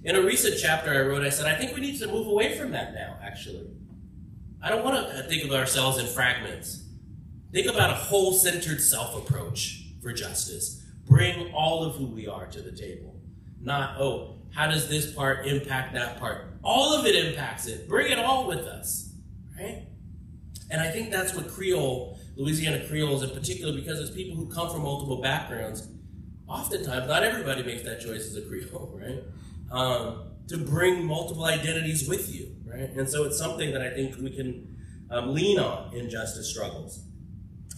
In a recent chapter I wrote, I said, I think we need to move away from that now, actually. I don't want to think of ourselves in fragments. Think about a whole-centered self-approach for justice. Bring all of who we are to the table. Not, oh, how does this part impact that part? All of it impacts it. Bring it all with us, right? And I think that's what Creole, Louisiana Creoles in particular, because it's people who come from multiple backgrounds, oftentimes, not everybody makes that choice as a Creole, right? To bring multiple identities with you, right? And so it's something that I think we can lean on in justice struggles.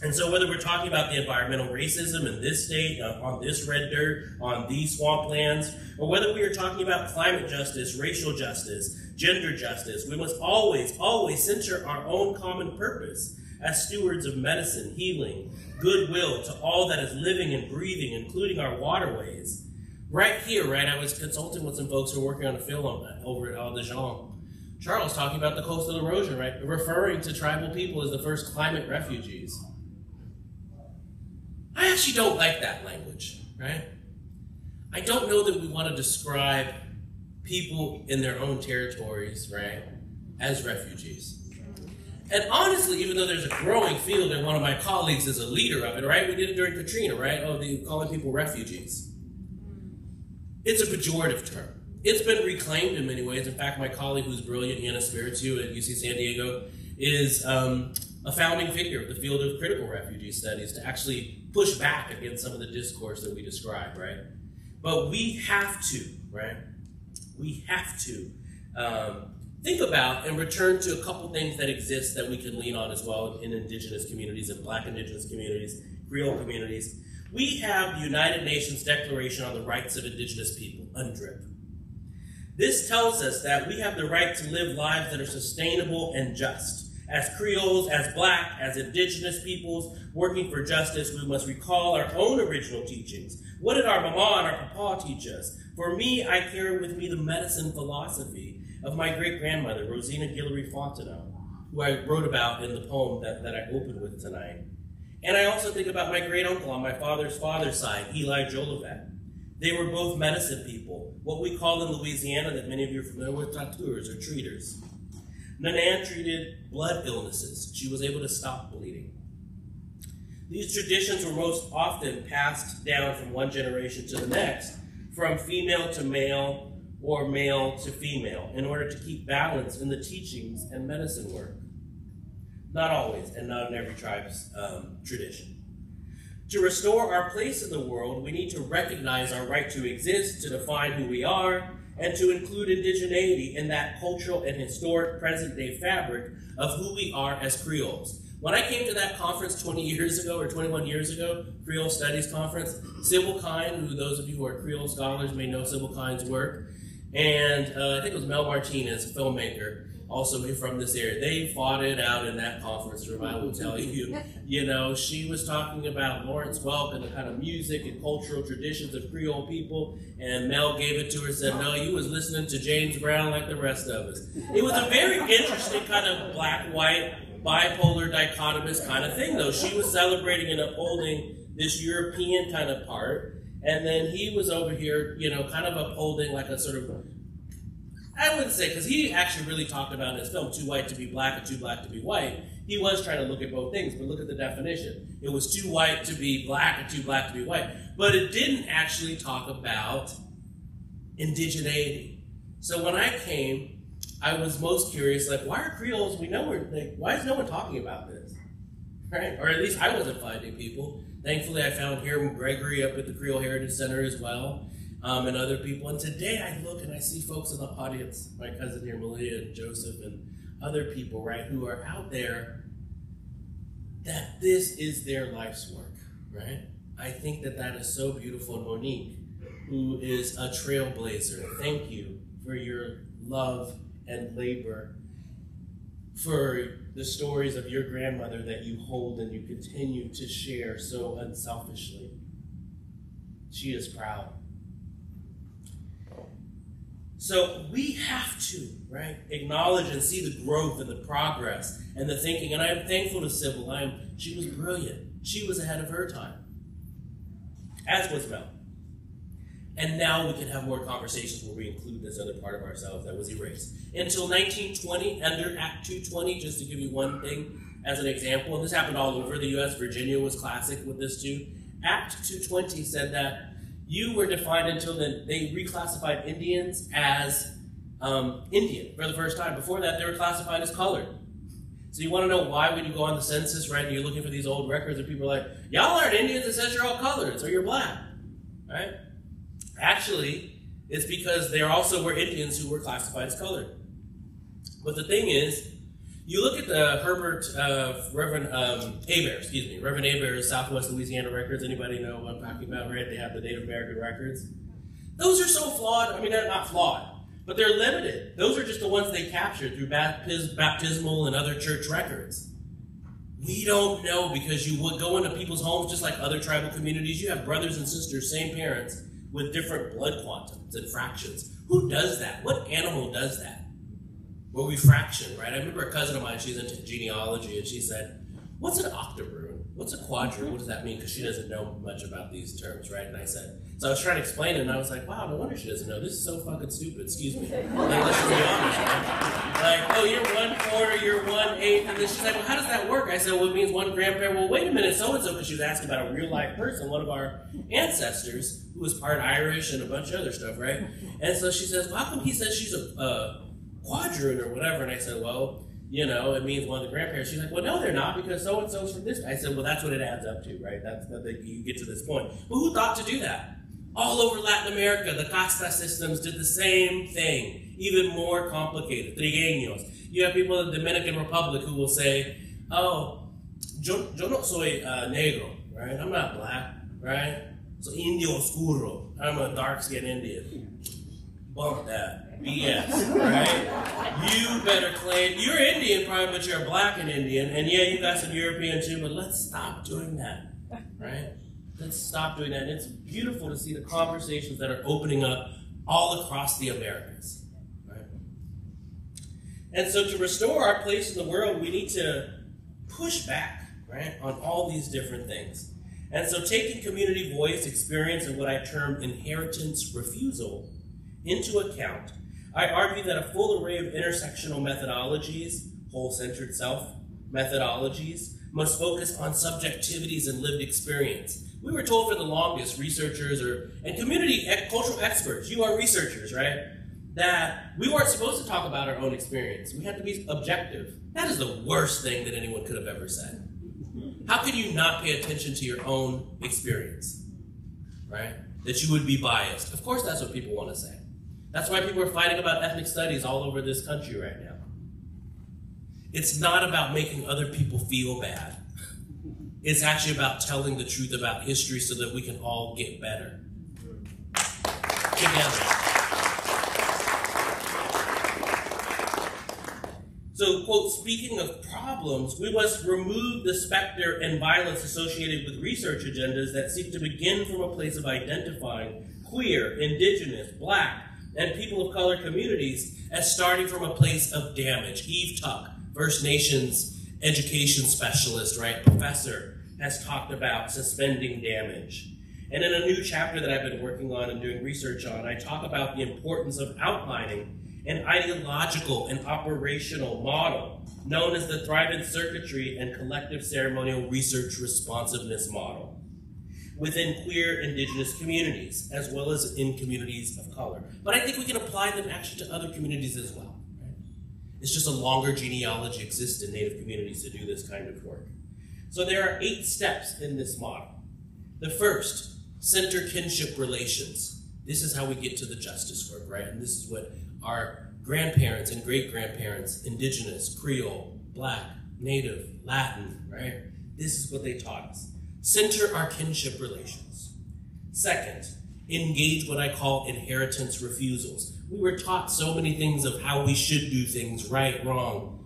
And so whether we're talking about the environmental racism in this state, on this red dirt, on these swamplands, or whether we are talking about climate justice, racial justice, gender justice, we must always, always center our own common purpose as stewards of medicine, healing, goodwill to all that is living and breathing, including our waterways. Right here, right, I was consulting with some folks who are working on a film on that over at Dijon. Charles talking about the coastal erosion, right, referring to tribal people as the first climate refugees. I actually don't like that language, right? I don't know that we want to describe people in their own territories, right, as refugees. And honestly, even though there's a growing field and one of my colleagues is a leader of it, right? We did it during Katrina, right? Oh, they calling people refugees. It's a pejorative term. It's been reclaimed in many ways. In fact, my colleague who's brilliant, Yana Spiritu at UC San Diego, is a founding figure of the field of critical refugee studies to actually push back against some of the discourse that we describe, right? But we have to, right? We have to think about and return to a couple things that exist that we can lean on as well in indigenous communities and Black indigenous communities, Creole communities. We have the United Nations Declaration on the Rights of Indigenous People, UNDRIP. This tells us that we have the right to live lives that are sustainable and just. As Creoles, as Black, as indigenous peoples working for justice, we must recall our own original teachings. What did our mama and our papa teach us? For me, I carry with me the medicine philosophy of my great-grandmother, Rosina Guillory Fontenot, who I wrote about in the poem that I opened with tonight. And I also think about my great-uncle on my father's side, Eli Jolivette. They were both medicine people, what we call in Louisiana, that many of you are familiar with, tattoos or treaters. Nanan treated blood illnesses. She was able to stop bleeding. These traditions were most often passed down from one generation to the next, from female to male or male to female, in order to keep balance in the teachings and medicine work. Not always, and not in every tribe's tradition. To restore our place in the world, we need to recognize our right to exist, to define who we are, and to include indigeneity in that cultural and historic present-day fabric of who we are as Creoles. When I came to that conference 20 years ago or 21 years ago, Creole Studies Conference, Sybil Kine, who those of you who are Creole scholars may know Sybil Kine's work, and I think it was Mel Martinez, a filmmaker, also from this area. They fought it out in that conference room, I will tell you. You know, she was talking about Lawrence Welk and the kind of music and cultural traditions of Creole people, and Mel gave it to her and said, no, you was listening to James Brown like the rest of us. It was a very interesting kind of black-white, bipolar, dichotomous kind of thing, though. She was celebrating and upholding this European kind of part, and then he was over here, you know, kind of upholding like a sort of, I wouldn't say, because he actually really talked about in his film, too white to be black and too black to be white. He was trying to look at both things, but look at the definition. It was too white to be black and too black to be white. But it didn't actually talk about indigeneity. So when I came, I was most curious, like, why are Creoles, why is no one talking about this? Right? Or at least I wasn't finding people. Thankfully, I found Hiram Gregory up at the Creole Heritage Center as well. And other people. And today I look and I see folks in the audience, my cousin here, Malia and Joseph, and other people, right, who are out there, that this is their life's work, right? I think that that is so beautiful. And Monique, who is a trailblazer, thank you for your love and labor, for the stories of your grandmother that you hold and you continue to share so unselfishly. She is proud. So we have to, right, acknowledge and see the growth and the progress and the thinking. And I'm thankful to Sybil. She was brilliant. She was ahead of her time, as was Mel. And now we can have more conversations where we include this other part of ourselves that was erased. Until 1920, under Act 220, just to give you one thing as an example, and this happened all over the U.S., Virginia was classic with this too. Act 220 said that you were defined until then. They reclassified Indians as Indian for the first time. Before that, they were classified as colored. So you want to know why when you go on the census, right, and you're looking for these old records and people are like, y'all aren't Indians, it says you're all colored, so you're black, right? Actually, it's because there also were Indians who were classified as colored. But the thing is, you look at the Reverend Hebert's Southwest Louisiana records. Anybody know what I'm talking about, right? They have the Native American records. Those are so flawed. I mean, they're not flawed, but they're limited. Those are just the ones they captured through baptismal and other church records. We don't know, because you would go into people's homes just like other tribal communities. You have brothers and sisters, same parents, with different blood quantums and fractions. Who does that? What animal does that? Where we fraction, right? I remember a cousin of mine, she's into genealogy, and she said, what's an octoroon? What's a quadroon? What does that mean? Because she doesn't know much about these terms, right? And I said, so I was trying to explain it, and I was like, wow, no wonder she doesn't know. This is so fucking stupid, excuse me. Like, let's just be honest, right? Like, oh, you're 1/4, you're 1/8, and then she's like, well, how does that work? I said, well, it means one grandparent. Well, wait a minute, so-and-so, because she was asking about a real-life person, one of our ancestors, who was part Irish and a bunch of other stuff, right? And so she says, well, how come he says she's a quadroon or whatever? And I said, well, you know, it means one of the grandparents. She's like, well, no, they're not, because so-and-so's from this. I said, well, that's what it adds up to, right? That's that you get to this point. But who thought to do that? All over Latin America, the casta systems did the same thing, even more complicated. Trigueños. You have people in the Dominican Republic who will say, oh, yo no soy negro, right? I'm not black, right? So indio oscuro. I'm a dark-skinned Indian. Bump that. BS, right? You better claim, you're Indian probably, but you're black and Indian, and yeah, you got some European too, but let's stop doing that, right? Let's stop doing that. And it's beautiful to see the conversations that are opening up all across the Americas, right? And so to restore our place in the world, we need to push back, right, on all these different things. And so taking community voice, experience, and what I term inheritance refusal into account, I argue that a full array of intersectional methodologies, whole-centered self methodologies, must focus on subjectivities and lived experience. We were told for the longest, researchers and community cultural experts, you are researchers, right, that we weren't supposed to talk about our own experience. We had to be objective. That is the worst thing that anyone could have ever said. How can you not pay attention to your own experience, right? That you would be biased. Of course that's what people want to say. That's why people are fighting about ethnic studies all over this country right now. It's not about making other people feel bad. It's actually about telling the truth about history so that we can all get better together. So, quote, speaking of problems, we must remove the specter and violence associated with research agendas that seek to begin from a place of identifying queer, indigenous, Black, and people of color communities as starting from a place of damage. Eve Tuck, First Nations education specialist, right, professor, has talked about suspending damage. And in a new chapter that I've been working on and doing research on, I talk about the importance of outlining an ideological and operational model known as the Thrivent Circuitry and Collective Ceremonial Research Responsiveness Model within queer indigenous communities, as well as in communities of color. But I think we can apply them actually to other communities as well. Right? It's just a longer genealogy exists in Native communities to do this kind of work. So there are 8 steps in this model. The first, center kinship relations. This is how we get to the justice work, right? And this is what our grandparents and great-grandparents, indigenous, Creole, Black, Native, Latin, right? This is what they taught us. Center our kinship relations. Second, engage what I call inheritance refusals. We were taught so many things of how we should do things, right, wrong.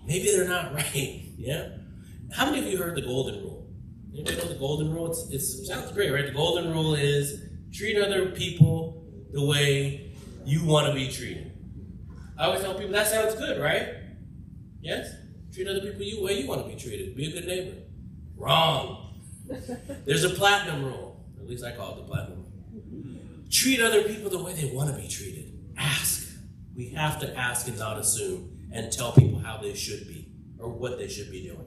Maybe they're not right, yeah? How many of you heard the golden rule? Anybody know the golden rule? It sounds great, right? The golden rule is treat other people the way you want to be treated. I always tell people that sounds good, right? Yes? Treat other people the way you want to be treated. Be a good neighbor. Wrong. There's a platinum rule. At least I call it the platinum rule. Treat other people the way they want to be treated. Ask. We have to ask and not assume, and tell people how they should be or what they should be doing.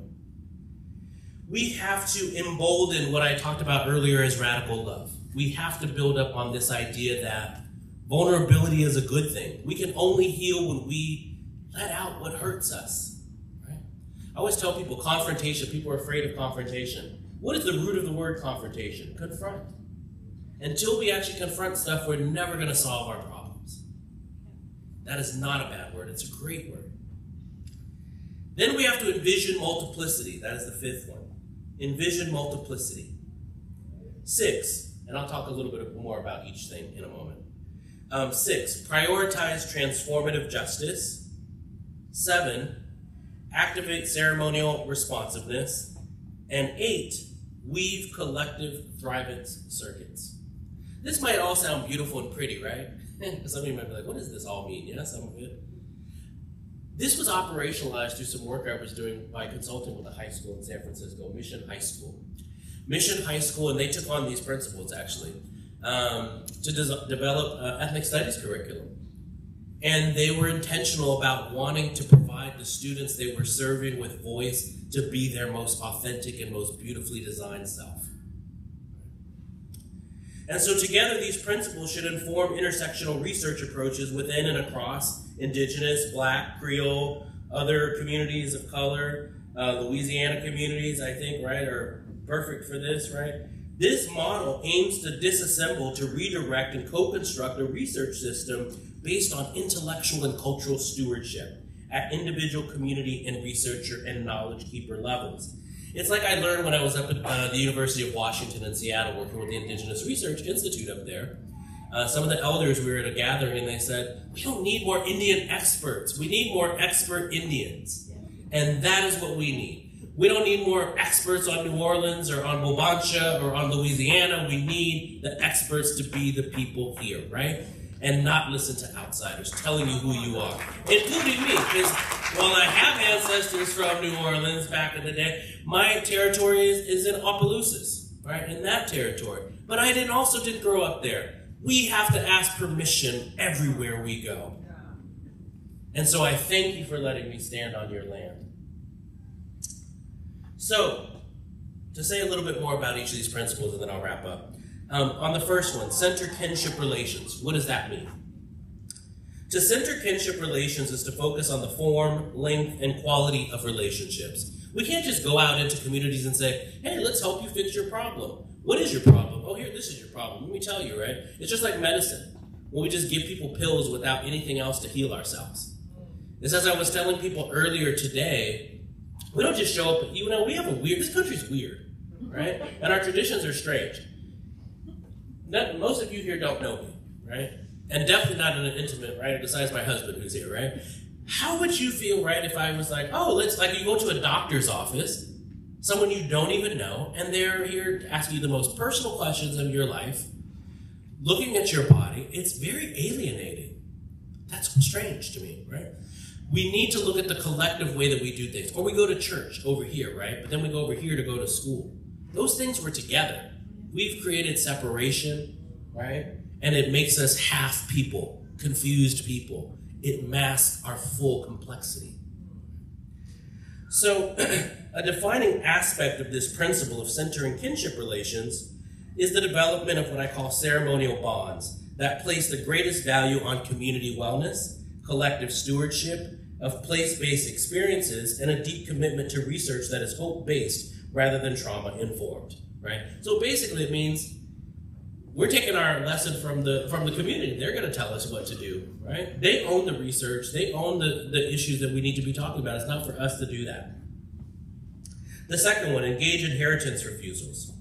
We have to embolden what I talked about earlier as radical love. We have to build up on this idea that vulnerability is a good thing. We can only heal when we let out what hurts us. Right? I always tell people confrontation, people are afraid of confrontation. What is the root of the word confrontation? Confront. Until we actually confront stuff, we're never going to solve our problems. That is not a bad word. It's a great word. Then we have to envision multiplicity. That is the 5th one. Envision multiplicity. 6, and I'll talk a little bit more about each thing in a moment. 6, prioritize transformative justice. 7, activate ceremonial responsiveness. And 8, weave collective thrivance circuits. This might all sound beautiful and pretty, right? Some of you might be like, what does this all mean? Yeah, some of it. This was operationalized through some work I was doing by consulting with a high school in San Francisco, Mission High School. Mission High School, and they took on these principles, actually, to develop ethnic studies curriculum. And they were intentional about wanting to provide the students they were serving with voice to be their most authentic and most beautifully designed self. And so together, these principles should inform intersectional research approaches within and across Indigenous, Black, Creole, other communities of color, Louisiana communities, I think, right, are perfect for this, right? This model aims to disassemble, to redirect, and co-construct a research system based on intellectual and cultural stewardship at individual, community, and researcher and knowledge keeper levels. It's like I learned when I was up at the University of Washington in Seattle working with the Indigenous Research Institute up there. Some of the elders, we were at a gathering, and they said, we don't need more Indian experts. We need more expert Indians. And that is what we need. We don't need more experts on New Orleans or on Bobancha or on Louisiana. We need the experts to be the people here, right? And not listen to outsiders telling you who you are, including me, because while I have ancestors from New Orleans back in the day, my territory is in Opelousas, right, in that territory. But I didn't grow up there. We have to ask permission everywhere we go. And so I thank you for letting me stand on your land. So, to say a little bit more about each of these principles, and then I'll wrap up. On the first one, center kinship relations. What does that mean? To center kinship relations is to focus on the form, length, and quality of relationships. We can't just go out into communities and say, hey, let's help you fix your problem. What is your problem? Oh, here, this is your problem. Let me tell you, right? It's just like medicine, when we just give people pills without anything else to heal ourselves. is, as I was telling people earlier today, we don't just show up, you know, we have this country's weird, right? And our traditions are strange. Most of you here don't know me, right? And definitely not in an intimate, right? Besides my husband who's here, right? How would you feel, right, if I was like, oh, like you go to a doctor's office, someone you don't even know, and they're here to ask you the most personal questions of your life, looking at your body, it's very alienating. That's strange to me, right? We need to look at the collective way that we do things. Or we go to church over here, right? But then we go over here to go to school. Those things were together. We've created separation, right? And it makes us half people, confused people. It masks our full complexity. So a defining aspect of this principle of centering kinship relations is the development of what I call ceremonial bonds that place the greatest value on community wellness, collective stewardship of place-based experiences, and a deep commitment to research that is hope-based rather than trauma-informed, right? So basically it means we're taking our lesson from the community. They're going to tell us what to do, right? They own the research. They own the issues that we need to be talking about. It's not for us to do that. The second one, engage inheritance refusals.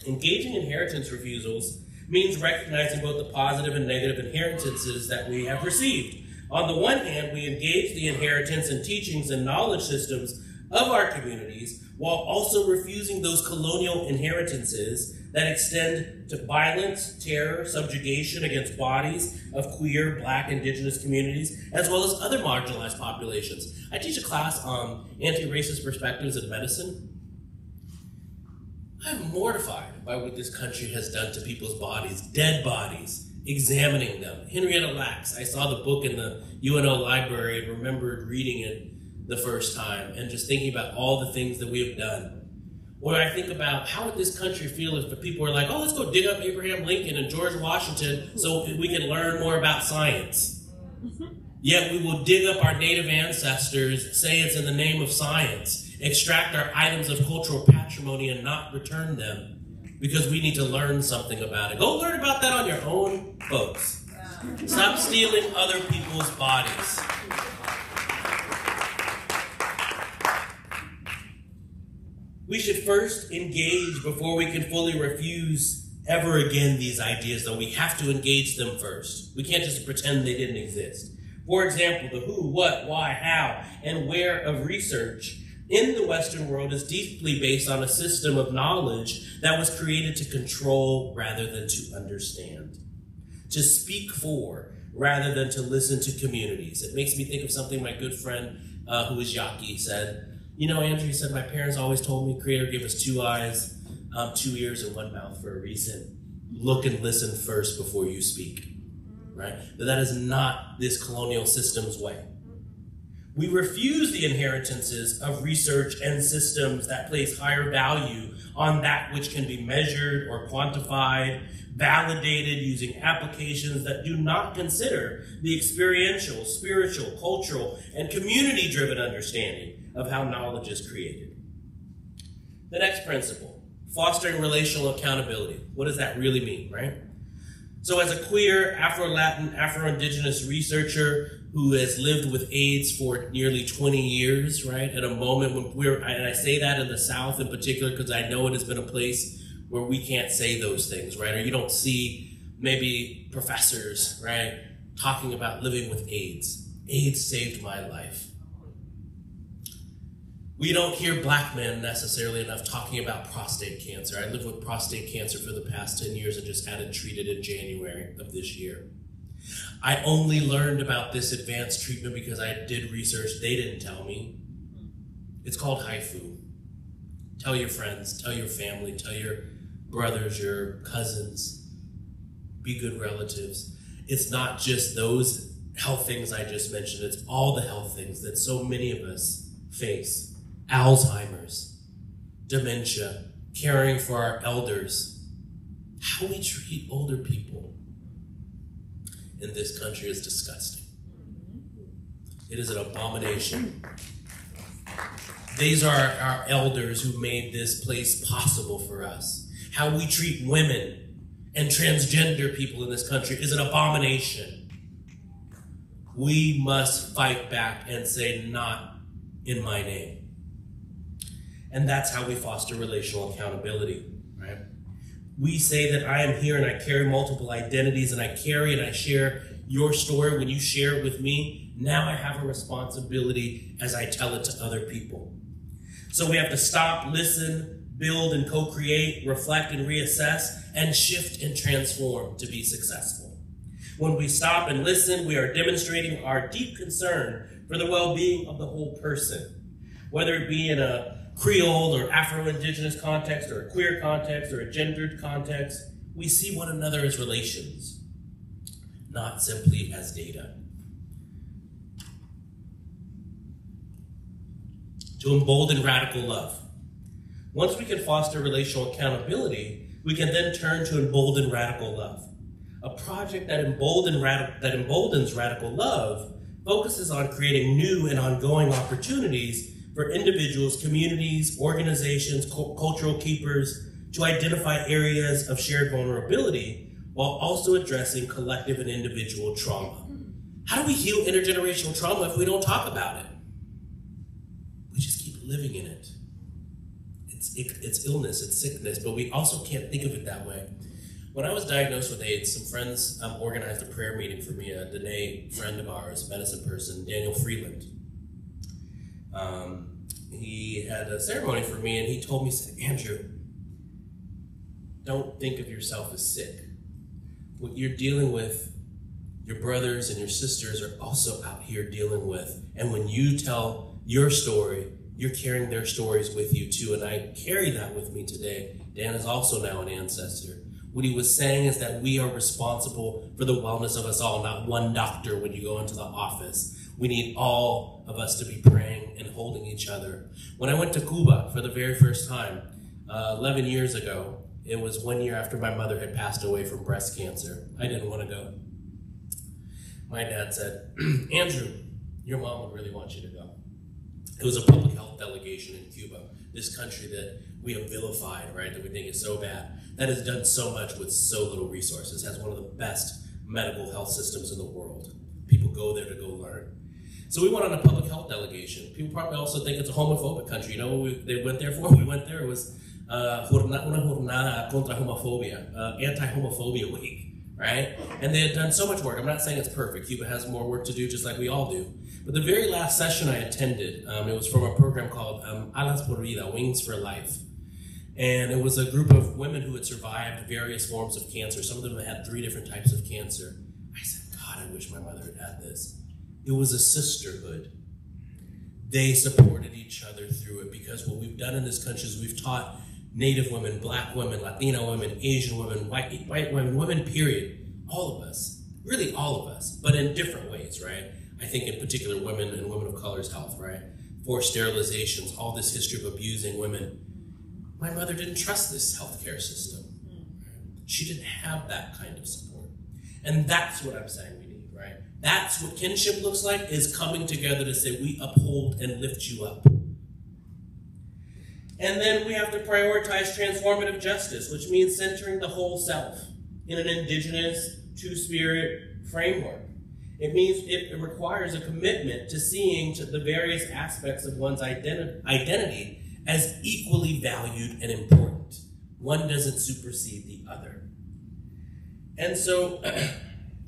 Engaging inheritance refusals means recognizing both the positive and negative inheritances that we have received. On the one hand, we engage the inheritance and teachings and knowledge systems of our communities while also refusing those colonial inheritances that extend to violence, terror, subjugation against bodies of queer, Black, Indigenous communities, as well as other marginalized populations. I teach a class on anti-racist perspectives in medicine. I'm mortified by what this country has done to people's bodies, dead bodies, examining them. Henrietta Lacks, I saw the book in the UNO library and remembered reading it the first time and just thinking about all the things that we have done. Or I think about how would this country feel if the people were like, oh, let's go dig up Abraham Lincoln and George Washington so we can learn more about science. Yet we will dig up our native ancestors, say it's in the name of science, extract our items of cultural patrimony and not return them because we need to learn something about it. Go learn about that on your own, folks. Stop stealing other people's bodies. We should first engage before we can fully refuse ever again these ideas, though. We have to engage them first. We can't just pretend they didn't exist. For example, the who, what, why, how, and where of research in the Western world is deeply based on a system of knowledge that was created to control rather than to understand, to speak for rather than to listen to communities. It makes me think of something my good friend who is Yaki said. You know, Andrew said, my parents always told me, Creator gave us 2 eyes, 2 ears, and 1 mouth for a reason. Look and listen first before you speak, right? But that is not this colonial system's way. We refuse the inheritances of research and systems that place higher value on that which can be measured or quantified, validated using applications that do not consider the experiential, spiritual, cultural, and community-driven understanding of how knowledge is created. The next principle, fostering relational accountability. What does that really mean, right? So as a queer, Afro-Latin, Afro-Indigenous researcher who has lived with AIDS for nearly 20 years, right? At a moment when and I say that in the South in particular because I know it has been a place where we can't say those things, right? Or you don't see maybe professors, right, talking about living with AIDS. AIDS saved my life. We don't hear Black men necessarily enough talking about prostate cancer. I lived with prostate cancer for the past 10 years and just had it treated in January of this year. I only learned about this advanced treatment because I did research they didn't tell me. It's called HIFU. Tell your friends, tell your family, tell your brothers, your cousins. Be good relatives. It's not just those health things I just mentioned. It's all the health things that so many of us face. Alzheimer's, dementia, caring for our elders. How we treat older people in this country is disgusting. It is an abomination. These are our elders who made this place possible for us. How we treat women and transgender people in this country is an abomination. We must fight back and say, not in my name. And that's how we foster relational accountability, right? We say that I am here and I carry multiple identities and I carry and I share your story. When you share it with me, now I have a responsibility as I tell it to other people. So we have to stop, listen, build and co-create, reflect and reassess, and shift and transform to be successful. When we stop and listen, we are demonstrating our deep concern for the well-being of the whole person, whether it be in a Creole or Afro-Indigenous context or a queer context or a gendered context. We see one another as relations, not simply as data. To embolden radical love. Once we can foster relational accountability, we can then turn to embolden radical love. A project that emboldens radical love focuses on creating new and ongoing opportunities for individuals, communities, organizations, cultural keepers to identify areas of shared vulnerability while also addressing collective and individual trauma. How do we heal intergenerational trauma if we don't talk about it? We just keep living in it. It's illness, it's sickness, but we also can't think of it that way. When I was diagnosed with AIDS, some friends organized a prayer meeting for me. A Dene friend of ours, a medicine person, Daniel Freeland. He had a ceremony for me, and he told me, he said, Andrew, don't think of yourself as sick. What you're dealing with, your brothers and your sisters are also out here dealing with. And when you tell your story, you're carrying their stories with you too. And I carry that with me today. Dan is also now an ancestor. What he was saying is that we are responsible for the wellness of us all, not one doctor when you go into the office. We need all of us to be praying and holding each other. When I went to Cuba for the very first time, 11 years ago, it was 1 year after my mother had passed away from breast cancer. I didn't want to go. My dad said, Andrew, your mom would really want you to go. It was a public health delegation in Cuba, this country that we have vilified, right, that we think is so bad, that has done so much with so little resources, has one of the best medical health systems in the world. People go there to go learn. So we went on a public health delegation. People probably also think it's a homophobic country. You know what they went there for? We went there, it was una jornada contra homofobia, anti-homophobia week, right? And they had done so much work. I'm not saying it's perfect. Cuba has more work to do, just like we all do. But the very last session I attended, it was from a program called Alas por Vida, Wings for Life. And it was a group of women who had survived various forms of cancer. Some of them had 3 different types of cancer. I said, God, I wish my mother had had this. It was a sisterhood. They supported each other through it, because what we've done in this country is we've taught Native women, Black women, Latino women, Asian women, white women, women period, all of us, really all of us, but in different ways, right? I think in particular women and women of color's health, right? Forced sterilizations, all this history of abusing women. My mother didn't trust this healthcare system. She didn't have that kind of support. And that's what I'm saying we need, right? That's what kinship looks like, is coming together to say we uphold and lift you up. And then we have to prioritize transformative justice, which means centering the whole self in an indigenous, two-spirit framework. It means it requires a commitment to seeing to the various aspects of one's identity as equally valued and important. One doesn't supersede the other. And so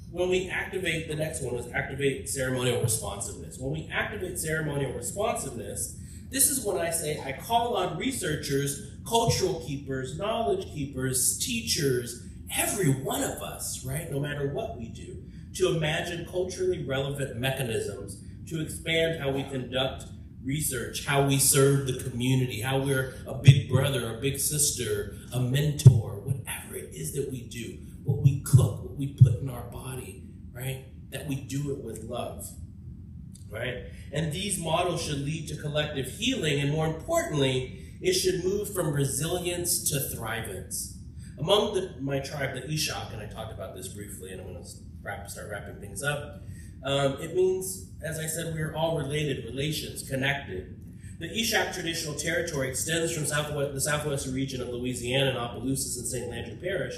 when we activate, the next one was activate ceremonial responsiveness. When we activate ceremonial responsiveness, this is when I say I call on researchers, cultural keepers, knowledge keepers, teachers, every one of us, right, no matter what we do, to imagine culturally relevant mechanisms to expand how we conduct research, how we serve the community, how we're a big brother, a big sister, a mentor, whatever it is that we do, what we cook, what we put in our body, right? That we do it with love, right? And these models should lead to collective healing, and more importantly, it should move from resilience to thrivance. Among my tribe, the Ishak, and I talked about this briefly, and I'm going to start wrapping things up, it means, as I said, we are all related, relations, connected. The Ishak traditional territory extends from the southwestern region of Louisiana and Opelousas and St. Landry Parish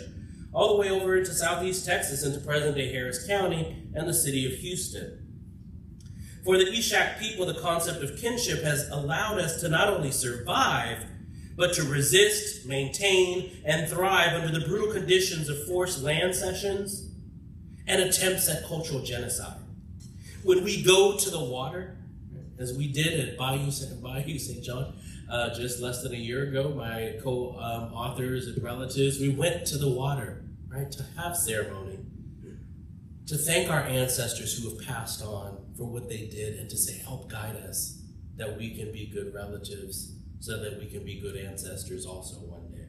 all the way over into southeast Texas, into present-day Harris County and the city of Houston. For the Ishak people, the concept of kinship has allowed us to not only survive, but to resist, maintain, and thrive under the brutal conditions of forced land cessions and attempts at cultural genocide. When we go to the water, as we did at Bayou St. John, just less than a year ago, my co-authors and relatives, we went to the water, right, to have ceremony, to thank our ancestors who have passed on for what they did, and to say, help guide us, that we can be good relatives, so that we can be good ancestors also one day.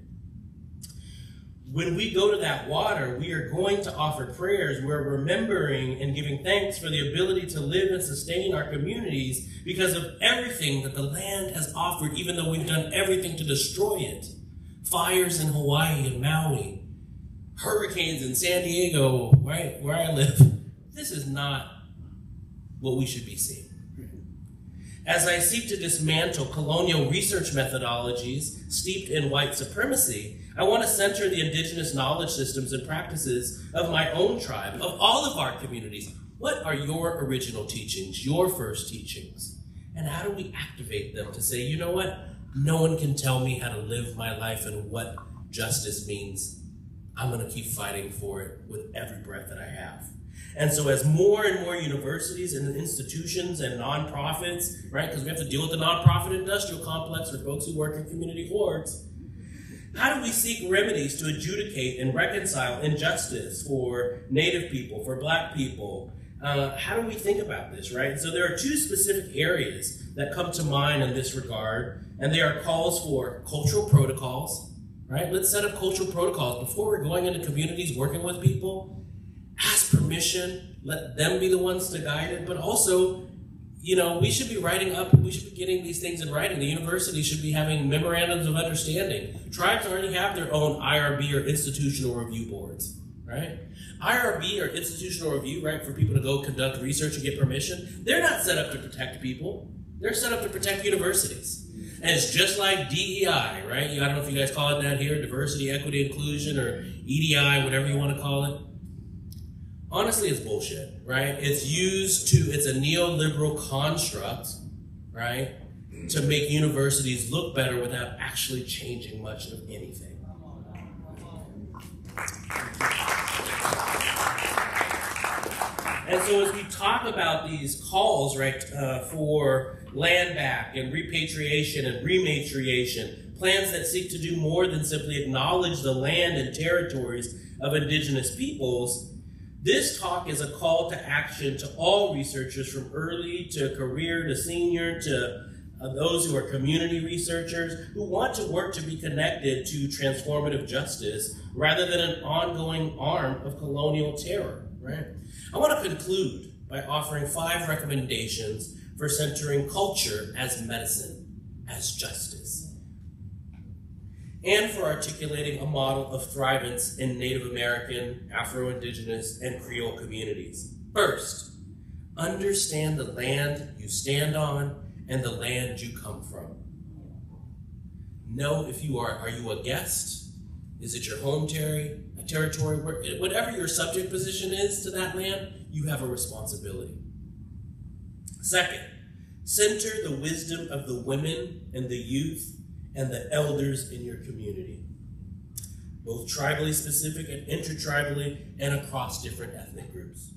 When we go to that water, we are going to offer prayers. We're remembering and giving thanks for the ability to live and sustain our communities because of everything that the land has offered, even though we've done everything to destroy it. Fires in Hawaii and Maui, hurricanes in San Diego, right, where I live. This is not what we should be seeing. As I seek to dismantle colonial research methodologies steeped in white supremacy, I want to center the indigenous knowledge systems and practices of my own tribe, of all of our communities. What are your original teachings, your first teachings? And how do we activate them to say, you know what? No one can tell me how to live my life and what justice means. I'm going to keep fighting for it with every breath that I have. And so as more and more universities and institutions and nonprofits, right, because we have to deal with the nonprofit industrial complex for folks who work in community boards, how do we seek remedies to adjudicate and reconcile injustice for Native people, for Black people? How do we think about this, right? So there are two specific areas that come to mind in this regard, and they are calls for cultural protocols, right? Let's set up cultural protocols before we're going into communities, working with people. Ask permission, let them be the ones to guide it, but also, you know, we should be writing up, we should be getting these things in writing. The university should be having memorandums of understanding. Tribes already have their own IRB or institutional review boards, right? IRB or institutional review, right, for people to go conduct research and get permission, they're not set up to protect people. They're set up to protect universities. And it's just like DEI, right? I don't know if you guys call it that here, diversity, equity, inclusion, or EDI, whatever you want to call it. Honestly, it's bullshit, right? It's a neoliberal construct, right, to make universities look better without actually changing much of anything. And so as we talk about these calls, right, for land back and repatriation and rematriation, plans that seek to do more than simply acknowledge the land and territories of indigenous peoples, this talk is a call to action to all researchers, from early to career to senior to those who are community researchers who want to work to be connected to transformative justice rather than an ongoing arm of colonial terror, right? I want to conclude by offering 5 recommendations for centering culture as medicine, as justice, and for articulating a model of thrivance in Native American, Afro-Indigenous, and Creole communities. First, understand the land you stand on and the land you come from. Know if you are you a guest? Is it your home territory? Whatever your subject position is to that land, you have a responsibility. Second, center the wisdom of the women and the youth and the elders in your community, both tribally specific and intertribally and across different ethnic groups.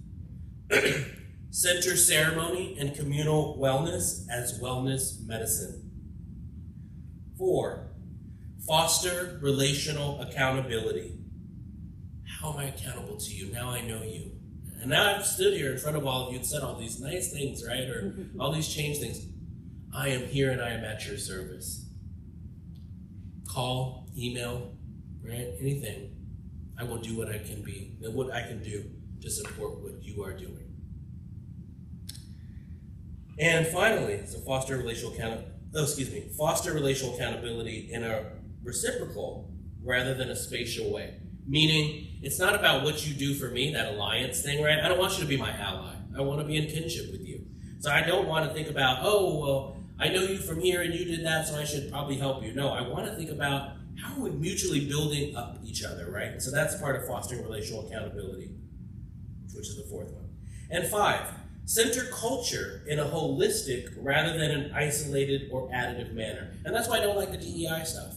Center ceremony and communal wellness as wellness medicine. 4, foster relational accountability. How am I accountable to you? Now I know you. And now I've stood here in front of all of you and said all these nice things, right? Or all these change things. I am here and I am at your service. Call, email, right? Anything. I will do what I can be, and what I can do to support what you are doing. And finally, so foster relational accountability in a reciprocal rather than a spatial way. Meaning, it's not about what you do for me, that alliance thing, right? I don't want you to be my ally. I want to be in kinship with you. So I don't want to think about, oh, well, I know you from here and you did that, so I should probably help you. No, I want to think about how are we mutually building up each other, right? And so that's part of fostering relational accountability, which is the fourth one. And 5, center culture in a holistic rather than an isolated or additive manner. And that's why I don't like the DEI stuff,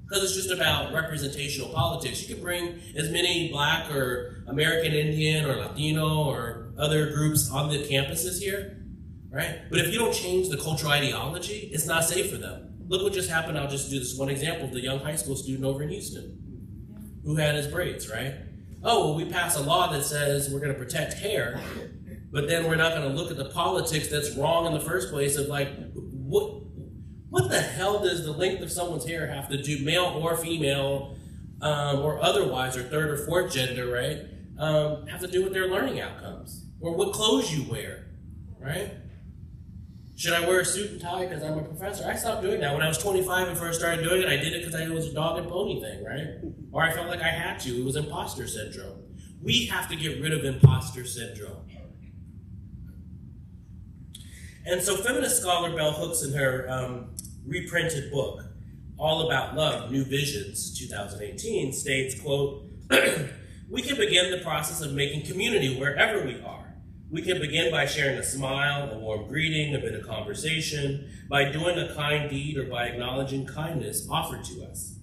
because it's just about representational politics. You can bring as many Black or American Indian or Latino or other groups on the campuses here, right? But if you don't change the cultural ideology, it's not safe for them. Look what just happened. I'll just do this one example of the young high school student over in Houston who had his braids, right? Oh, well, we pass a law that says we're going to protect hair, but then we're not going to look at the politics that's wrong in the first place of like, what the hell does the length of someone's hair have to do, male or female, or otherwise, or third or fourth gender, right, have to do with their learning outcomes, or what clothes you wear, right? Should I wear a suit and tie because I'm a professor? I stopped doing that. When I was 25 and first started doing it, I did it because it was a dog and pony thing, right? Or I felt like I had to. It was imposter syndrome. We have to get rid of imposter syndrome. And so feminist scholar Bell Hooks, in her reprinted book, All About Love, New Visions, 2018, states, quote, we can begin the process of making community wherever we are. We can begin by sharing a smile, a warm greeting, a bit of conversation, by doing a kind deed, or by acknowledging kindness offered to us.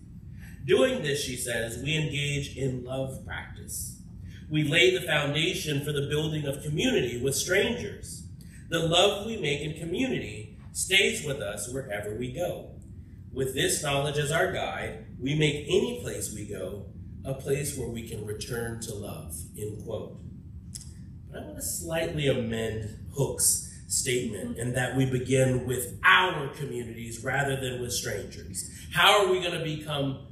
Doing this, she says, we engage in love practice. We lay the foundation for the building of community with strangers. The love we make in community stays with us wherever we go. With this knowledge as our guide, we make any place we go a place where we can return to love, end quote. I want to slightly amend Hook's statement in that we begin with our communities rather than with strangers. How are we going to become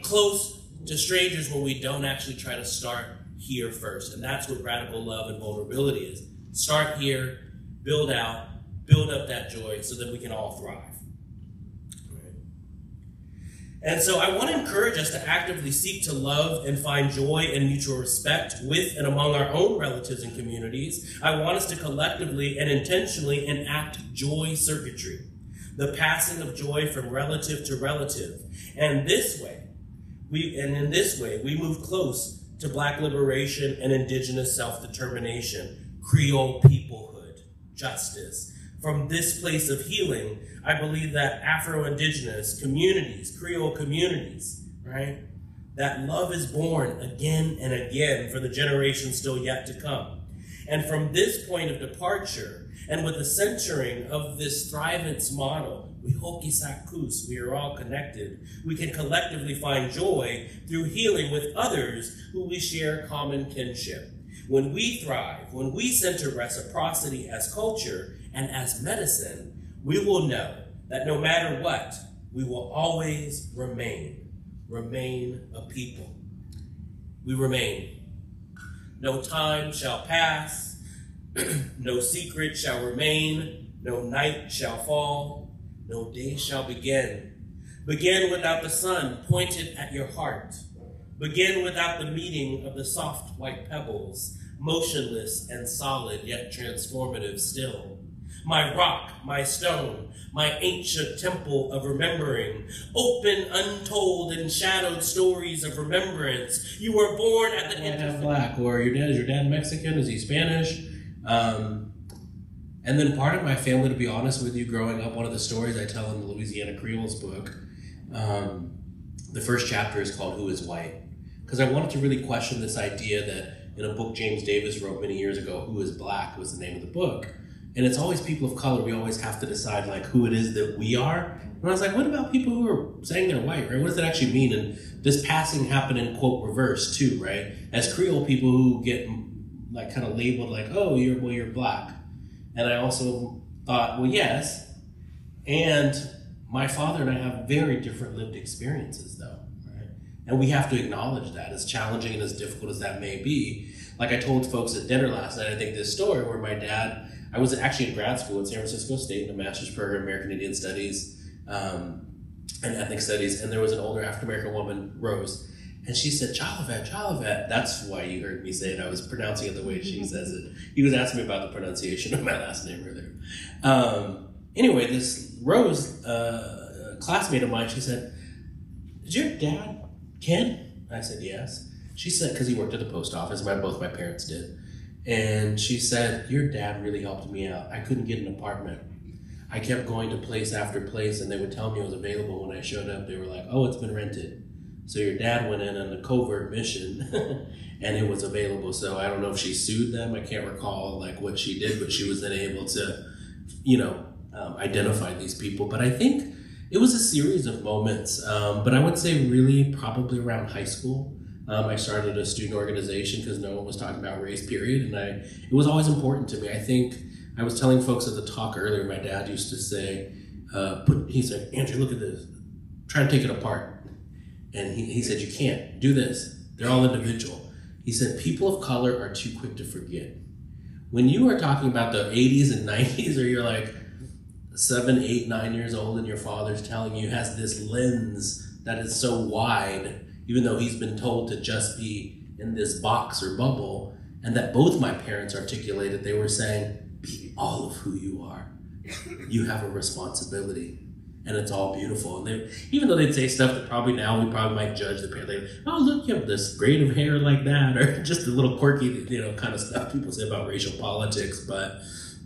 close to strangers when we don't actually try to start here first? And that's what radical love and vulnerability is. Start here, build out, build up that joy so that we can all thrive. And so I want to encourage us to actively seek to love and find joy and mutual respect with and among our own relatives and communities. I want us to collectively and intentionally enact joy circuitry, the passing of joy from relative to relative. And in this way, we move close to Black liberation and indigenous self-determination, Creole peoplehood, justice. From this place of healing, I believe that Afro-Indigenous communities, Creole communities, right, that love is born again and again for the generations still yet to come. And from this point of departure, and with the centering of this thrivance model, we hokisakus, we are all connected. We can collectively find joy through healing with others who we share common kinship. When we thrive, when we center reciprocity as culture and as medicine, we will know that no matter what, we will always remain a people. We remain. No time shall pass, no secret shall remain, no night shall fall, no day shall begin. Begin without the sun pointed at your heart. Begin without the meeting of the soft white pebbles, motionless and solid, yet transformative still. My rock, my stone, my ancient temple of remembering, open, untold, and shadowed stories of remembrance. You were born at the end of Black, or is your dad Mexican? Is he Spanish? And then part of my family, to be honest with you, growing up, one of the stories I tell in the Louisiana Creole's book, the first chapter is called Who is White? Because I wanted to really question this idea that in a book James Davis wrote many years ago, Who is Black was the name of the book. And it's always people of color. We always have to decide like who it is that we are. And I was like, what about people who are saying they're white, right? What does that actually mean? And this passing happened in quote reverse too, right? As Creole people who get like kind of labeled like, oh, you're Black. And I also thought, well, yes. And my father and I have very different lived experiences though, right? And we have to acknowledge that, as challenging and as difficult as that may be. Like I told folks at dinner last night, I think this story where my dad, I was actually in grad school at San Francisco State in a master's program, American Indian Studies and Ethnic Studies, and there was an older African-American woman, Rose, and she said, Jolivette. That's why you heard me say it. I was pronouncing it the way she says it. He was asking me about the pronunciation of my last name earlier. Anyway, this Rose, classmate of mine, she said, "Is your dad Ken?" I said, "Yes." She said, because he worked at the post office, both my parents did. And she said, "Your dad really helped me out. I couldn't get an apartment. I kept going to place after place, and they would tell me it was available. When I showed up, they were like, 'Oh, it's been rented.' So your dad went in on a covert mission, and it was available." So I don't know if she sued them. I can't recall like what she did, but she was then able to, identify these people. But I think it was a series of moments. But I would say really probably around high school. I started a student organization because no one was talking about race, period. And it was always important to me. I think I was telling folks at the talk earlier, my dad used to say, he said, "Andrew, look at this. Try to take it apart." And he said, "You can't. Do this. They're all individual." He said, "People of color are too quick to forget." When you are talking about the 80s and 90s, or you're like 7, 8, 9 years old and your father's telling you has this lens that is so wide, even though he's been told to just be in this box or bubble, and that both my parents articulated, they were saying, "Be all of who you are. You have a responsibility, and it's all beautiful." And even though they'd say stuff that probably now we probably might judge the parents, like, "Oh, look, you have this braid of hair like that," or just a little quirky, kind of stuff people say about racial politics.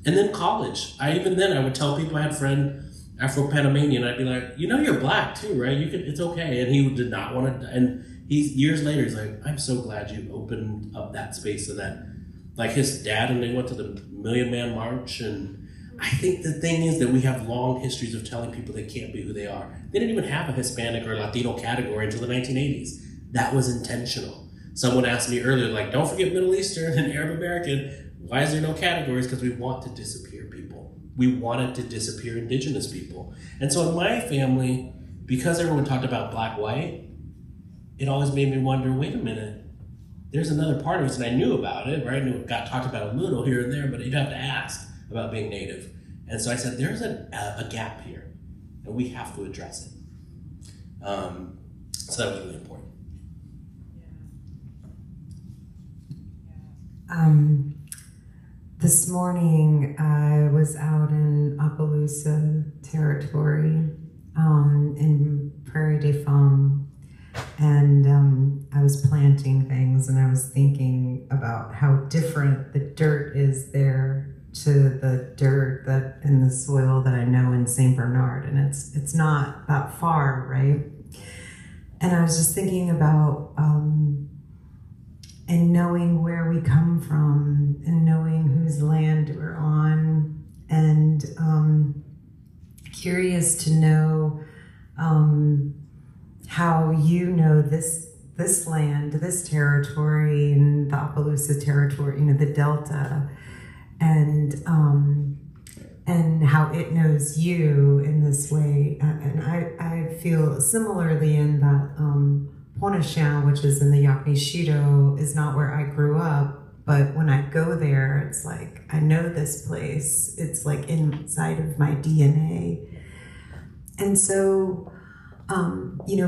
And then college, I would tell people, I had a friend, Afro-Panamanian, I'd be like, "You're black too, right? It's okay." And he did not want to, and years later, he's like, "I'm so glad you opened up that space," so that, like his dad, and they went to the Million Man March. And I think the thing is that we have long histories of telling people they can't be who they are. They didn't even have a Hispanic or Latino category until the 1980s. That was intentional. Someone asked me earlier, like, don't forget Middle Eastern and Arab American. Why is there no categories? Because we want to disappear people. We wanted to disappear indigenous people. And so in my family, because everyone talked about black, white, it always made me wonder, wait a minute, there's another part of us, and I knew about it, right? I knew it got talked about a little here and there, but you'd have to ask about being Native. And so I said, there's a gap here, and we have to address it. So that was really important. This morning, I was out in Appaloosa territory in Prairie des Femmes, and I was planting things, and I was thinking about how different the dirt is there to the dirt that in the soil that I know in St. Bernard, and it's not that far, right? And I was just thinking about and knowing where we come from, and knowing whose land we're on, and curious to know how you know this land, this territory, and the Appaloosa territory, the Delta, and how it knows you in this way. And I feel similarly in that Pointe-Chien, which is in the Yakni-Shido, is not where I grew up, but when I go there, it's like, I know this place. It's like inside of my DNA. And so,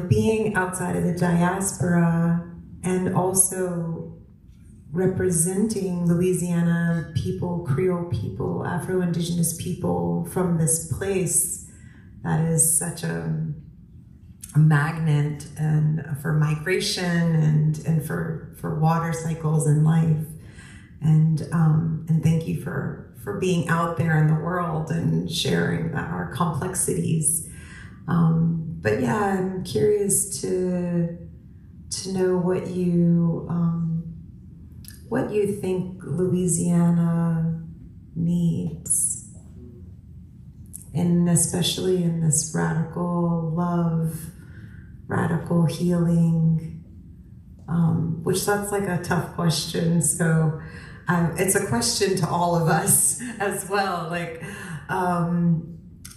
being outside of the diaspora and also representing Louisiana people, Creole people, Afro-Indigenous people from this place that is such a magnet and for migration and for water cycles in life. And thank you for being out there in the world and sharing our complexities. But yeah, I'm curious to know what you think Louisiana needs, and especially in this radical love, radical healing, which that's like a tough question. So it's a question to all of us as well, like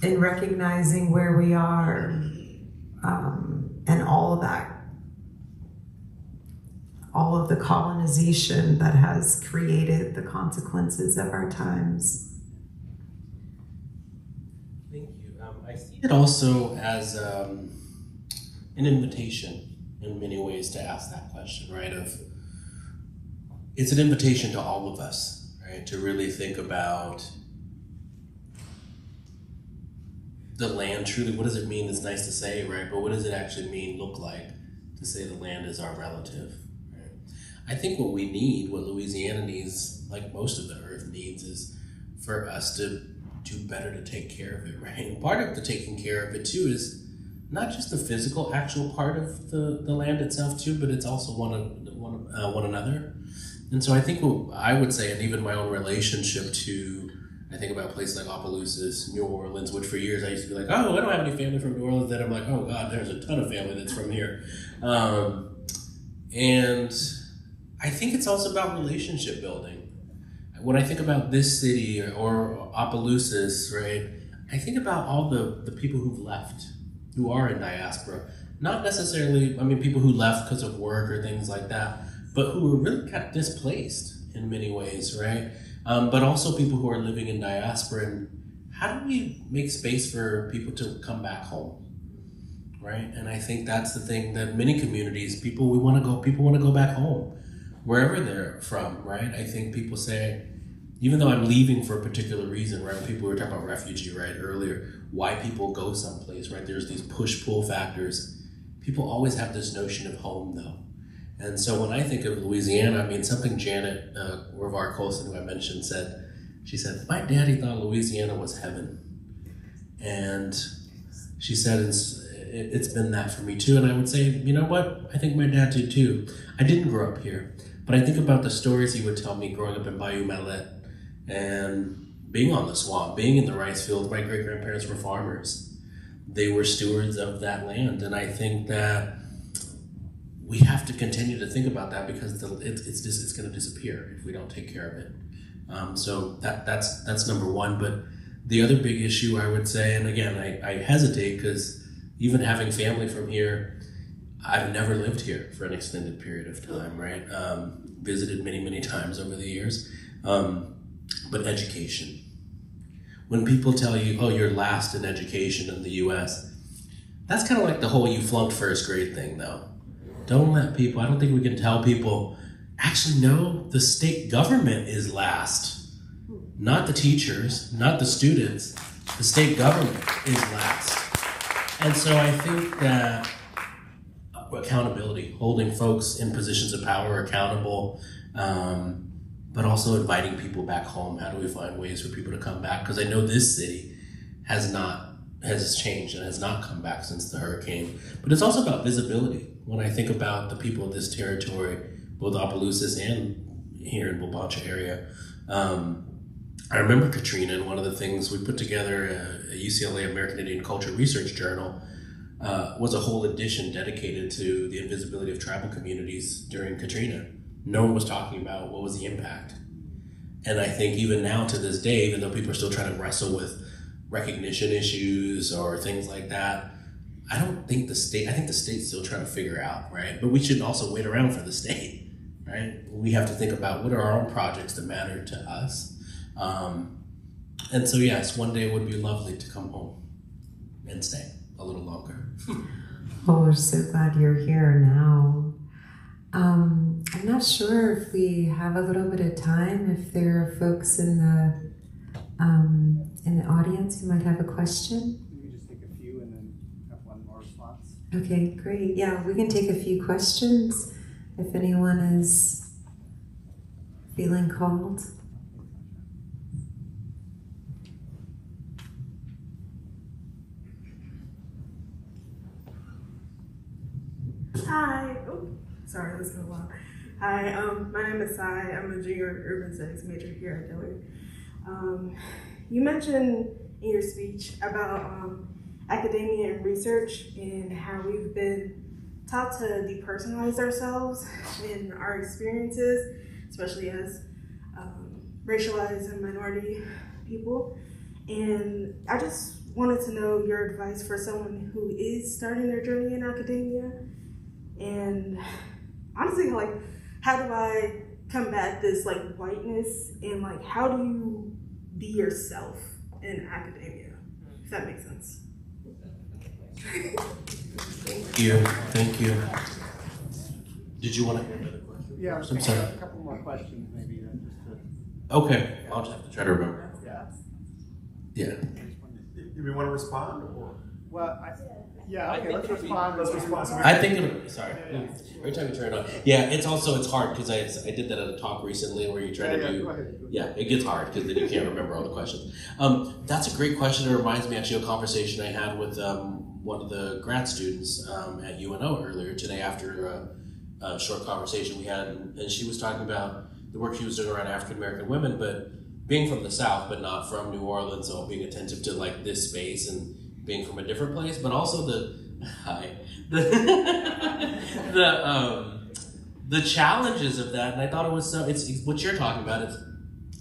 in recognizing where we are, and all of the colonization that has created the consequences of our times. Thank you. I see it also as an invitation in many ways to ask that question, right? It's an invitation to all of us, right? To really think about the land truly, what does it mean? It's nice to say, right? But what does it actually look like to say the land is our relative? Right? I think what we need, what Louisiana needs, like most of the earth needs, is for us to do better to take care of it, right? And part of the taking care of it too is not just the physical, actual part of the land itself too, but it's also one another. And so I think what I would say, and even my own relationship to, I think about places like Opelousas, New Orleans, which for years I used to be like, oh, I don't have any family from New Orleans. Then I'm like, oh God, there's a ton of family that's from here. And I think it's also about relationship building. When I think about this city or Opelousas, right, I think about all the people who've left, who are in diaspora. Not necessarily, people who left because of work or things like that, but who were really kind of displaced in many ways, right? But also people who are living in diaspora. And how do we make space for people to come back home, right? And I think that's the thing that many communities, people want to go back home, wherever they're from, right? I think people say, even though I'm leaving for a particular reason, right? When people were talking about refugee, right, earlier, why people go someplace, right? There's these push-pull factors. People always have this notion of home, though. And so when I think of Louisiana, something Janet Rivard Colson, who I mentioned, said, she said, my daddy thought Louisiana was heaven. And she said, it's been that for me too. And I would say, you know what? I think my dad did too. I didn't grow up here, but I think about the stories he would tell me growing up in Bayou Mallet and being on the swamp, being in the rice fields. My great-grandparents were farmers. They were stewards of that land. And I think that we have to continue to think about that because it's going to disappear if we don't take care of it. So that's number one. But the other big issue I would say, and again, I hesitate because even having family from here, I've never lived here for an extended period of time, right? Visited many, many times over the years. But education. When people tell you, oh, you're last in education in the U.S., that's kind of like the whole you flunked first grade thing, though. Don't let people, I don't think we can tell people, actually, no, the state government is last. Not the teachers, not the students. The state government is last. And so I think that accountability, holding folks in positions of power accountable, but also inviting people back home. How do we find ways for people to come back? Because I know this city has changed and has not come back since the hurricane. But it's also about visibility. When I think about the people of this territory, both Opelousas and here in Bulbancha area, I remember Katrina, and one of the things we put together, a UCLA American Indian Culture Research Journal, was a whole edition dedicated to the invisibility of tribal communities during Katrina. No one was talking about what was the impact. And I think even now to this day, even though people are still trying to wrestle with recognition issues or things like that, I think the state's still trying to figure out, right? But we shouldn't also wait around for the state, right? We have to think about what are our own projects that matter to us. And so yes, one day it would be lovely to come home and stay a little longer. Oh, we're so glad you're here now. I'm not sure if we have a little bit of time, if there are folks in the audience who might have a question. We can just take a few and then have one more response. Okay, great. Yeah, we can take a few questions if anyone is feeling called. Hi. Oh, sorry, this is going long. Hi, my name is Sai. I'm a junior urban studies major here at Dillard. You mentioned in your speech about academia and research and how we've been taught to depersonalize ourselves and our experiences, especially as racialized and minority people. And I just wanted to know your advice for someone who is starting their journey in academia. And honestly, how do I combat this whiteness, and how do you be yourself in academia, if that makes sense? Thank you. Did you want to hear another question? Yeah, I'm sorry. a couple more questions maybe then just to... Okay, I'll just have to try to remember. Yeah. Yeah. You want to respond or? Well, yeah, okay, let's respond. Let's respond. I think, sorry, every time you turn it on. Yeah, it's hard because I did that at a talk recently where you try to do, it gets hard because then you can't remember all the questions. That's a great question. It reminds me actually of a conversation I had with one of the grad students at UNO earlier today after a short conversation we had, and she was talking about the work she was doing around African American women, but being from the South, but not from New Orleans, so being attentive to like this space and being from a different place, but also the challenges of that. And I thought it was it's what you're talking about is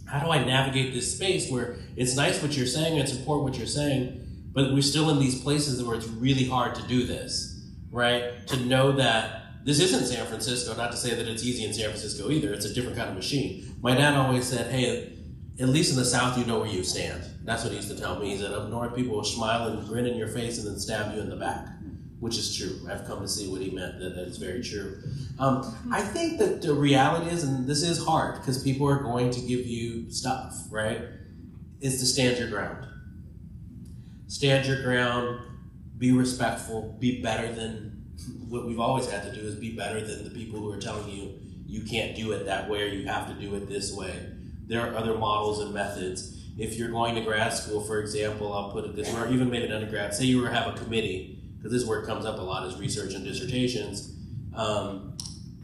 how do I navigate this space where it's nice what you're saying, it's important what you're saying, but we're still in these places where it's really hard to do this, right? To know that this isn't San Francisco, not to say that it's easy in San Francisco either, it's a different kind of machine. My dad always said, hey, at least in the South, you know where you stand. That's what he used to tell me. He said, up north, people will smile and grin in your face and then stab you in the back, which is true. I've come to see what he meant, that is very true. I think that the reality is, and this is hard, because people are going to give you stuff, right, is to stand your ground. Stand your ground, be respectful, be better than, what we've always had to do is be better than the people who are telling you, you can't do it that way or you have to do it this way. There are other models and methods. If you're going to grad school, for example, I'll put it this way, or even maybe an undergrad, say you have a committee, because this work comes up a lot as research and dissertations,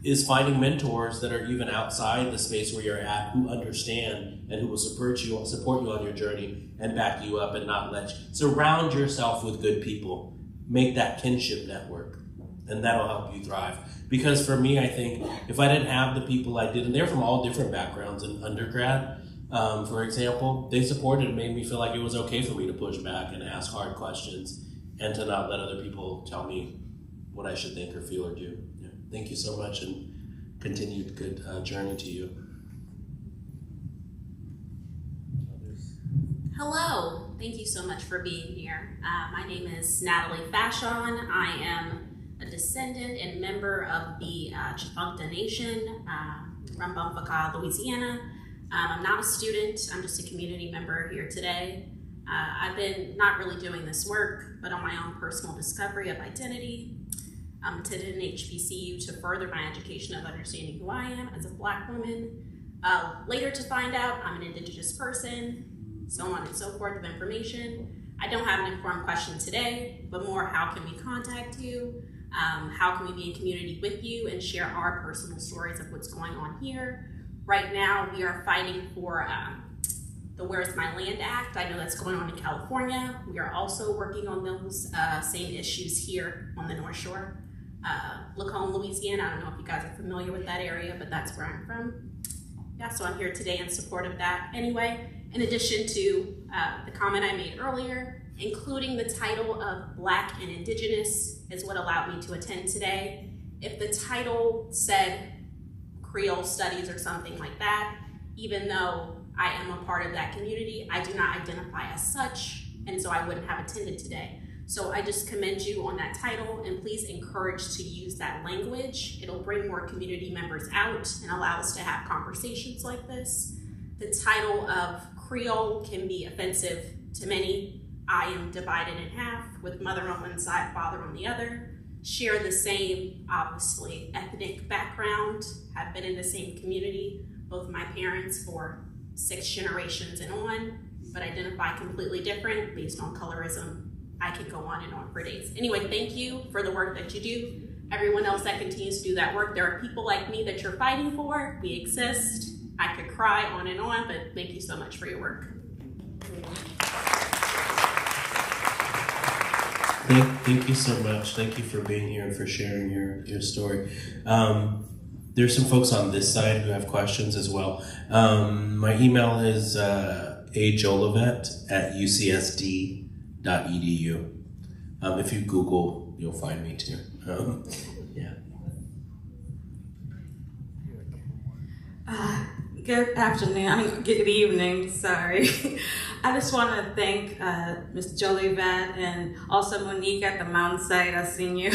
is finding mentors that are even outside the space where you're at, who understand and who will support you on your journey and back you up and not let you. Surround yourself with good people. Make that kinship network, and that'll help you thrive. Because for me, I think if I didn't have the people I did, and they're from all different backgrounds in undergrad, for example, they supported and made me feel like it was okay for me to push back and ask hard questions and to not let other people tell me what I should think or feel or do. Yeah. Thank you so much, and continued good journey to you. Hello, thank you so much for being here. My name is Natalie Fashon. I am a descendant and member of the Chifuncta Nation, Rumbumfuka, Louisiana. I'm not a student, I'm just a community member here today. I've been not really doing this work, but on my own personal discovery of identity. I'm attended an HBCU to further my education of understanding who I am as a Black woman. Later to find out I'm an Indigenous person, so on and so forth of information. I don't have an informed question today, but more how can we contact you? How can we be in community with you and share our personal stories of what's going on here? Right now, we are fighting for the Where's My Land Act. I know that's going on in California. We are also working on those same issues here on the North Shore. Lacombe, Louisiana, I don't know if you guys are familiar with that area, but that's where I'm from. Yeah, so I'm here today in support of that. Anyway, in addition to the comment I made earlier, including the title of Black and Indigenous is what allowed me to attend today. If the title said Creole Studies or something like that, even though I am a part of that community, I do not identify as such, and so I wouldn't have attended today. So I just commend you on that title, and please encourage to use that language. It'll bring more community members out and allow us to have conversations like this. The title of Creole can be offensive to many. I am divided in half with mother on one side, father on the other. Share the same, obviously, ethnic background, have been in the same community, both my parents for 6 generations and on, but identify completely different based on colorism. I could go on and on for days. Anyway, thank you for the work that you do. Everyone else that continues to do that work, there are people like me that you're fighting for. We exist. I could cry on and on, but thank you so much for your work. Thank you so much. Thank you for being here and for sharing your story. There's some folks on this side who have questions as well. My email is ajolivette@ucsd.edu. If you Google, you'll find me too. Yeah. Good afternoon, good evening, sorry. I just want to thank Ms. Jolivette and also Monique at the Mountain site. I've seen you.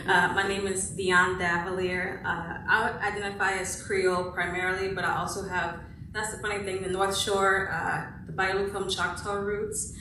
My name is Dion Davalier. I would identify as Creole primarily, but I also have, that's the funny thing, the North Shore, the Bailucum Choctaw roots.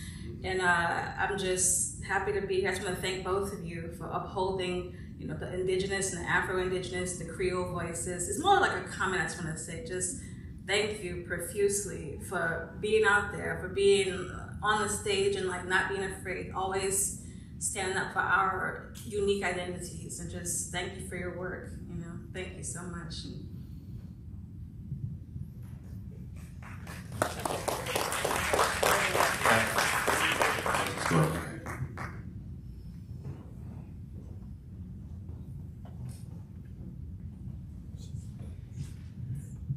And I'm just happy to be here. I just want to thank both of you for upholding, you know, the indigenous and the Afro-Indigenous, the Creole voices. It's more like a comment I just want to say. Just thank you profusely for being out there, for being on the stage and like not being afraid, always standing up for our unique identities, and just thank you for your work. You know, thank you so much.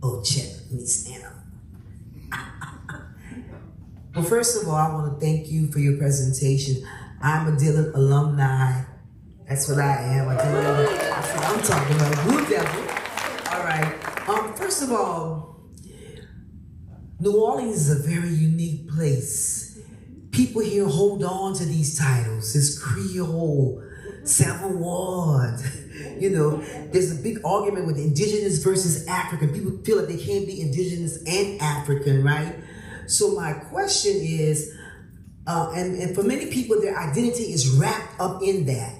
Oh, check, let me stand up. Well, first of all, I want to thank you for your presentation. I'm a Dillon alumni. That's what I am. That's what I'm talking about. Blue Devil. All right. First of all, New Orleans is a very unique place. People here hold on to these titles. It's Creole, Savoyard. You know, there's a big argument with indigenous versus African. People feel like they can't be indigenous and African, right? So my question is, and for many people, their identity is wrapped up in that.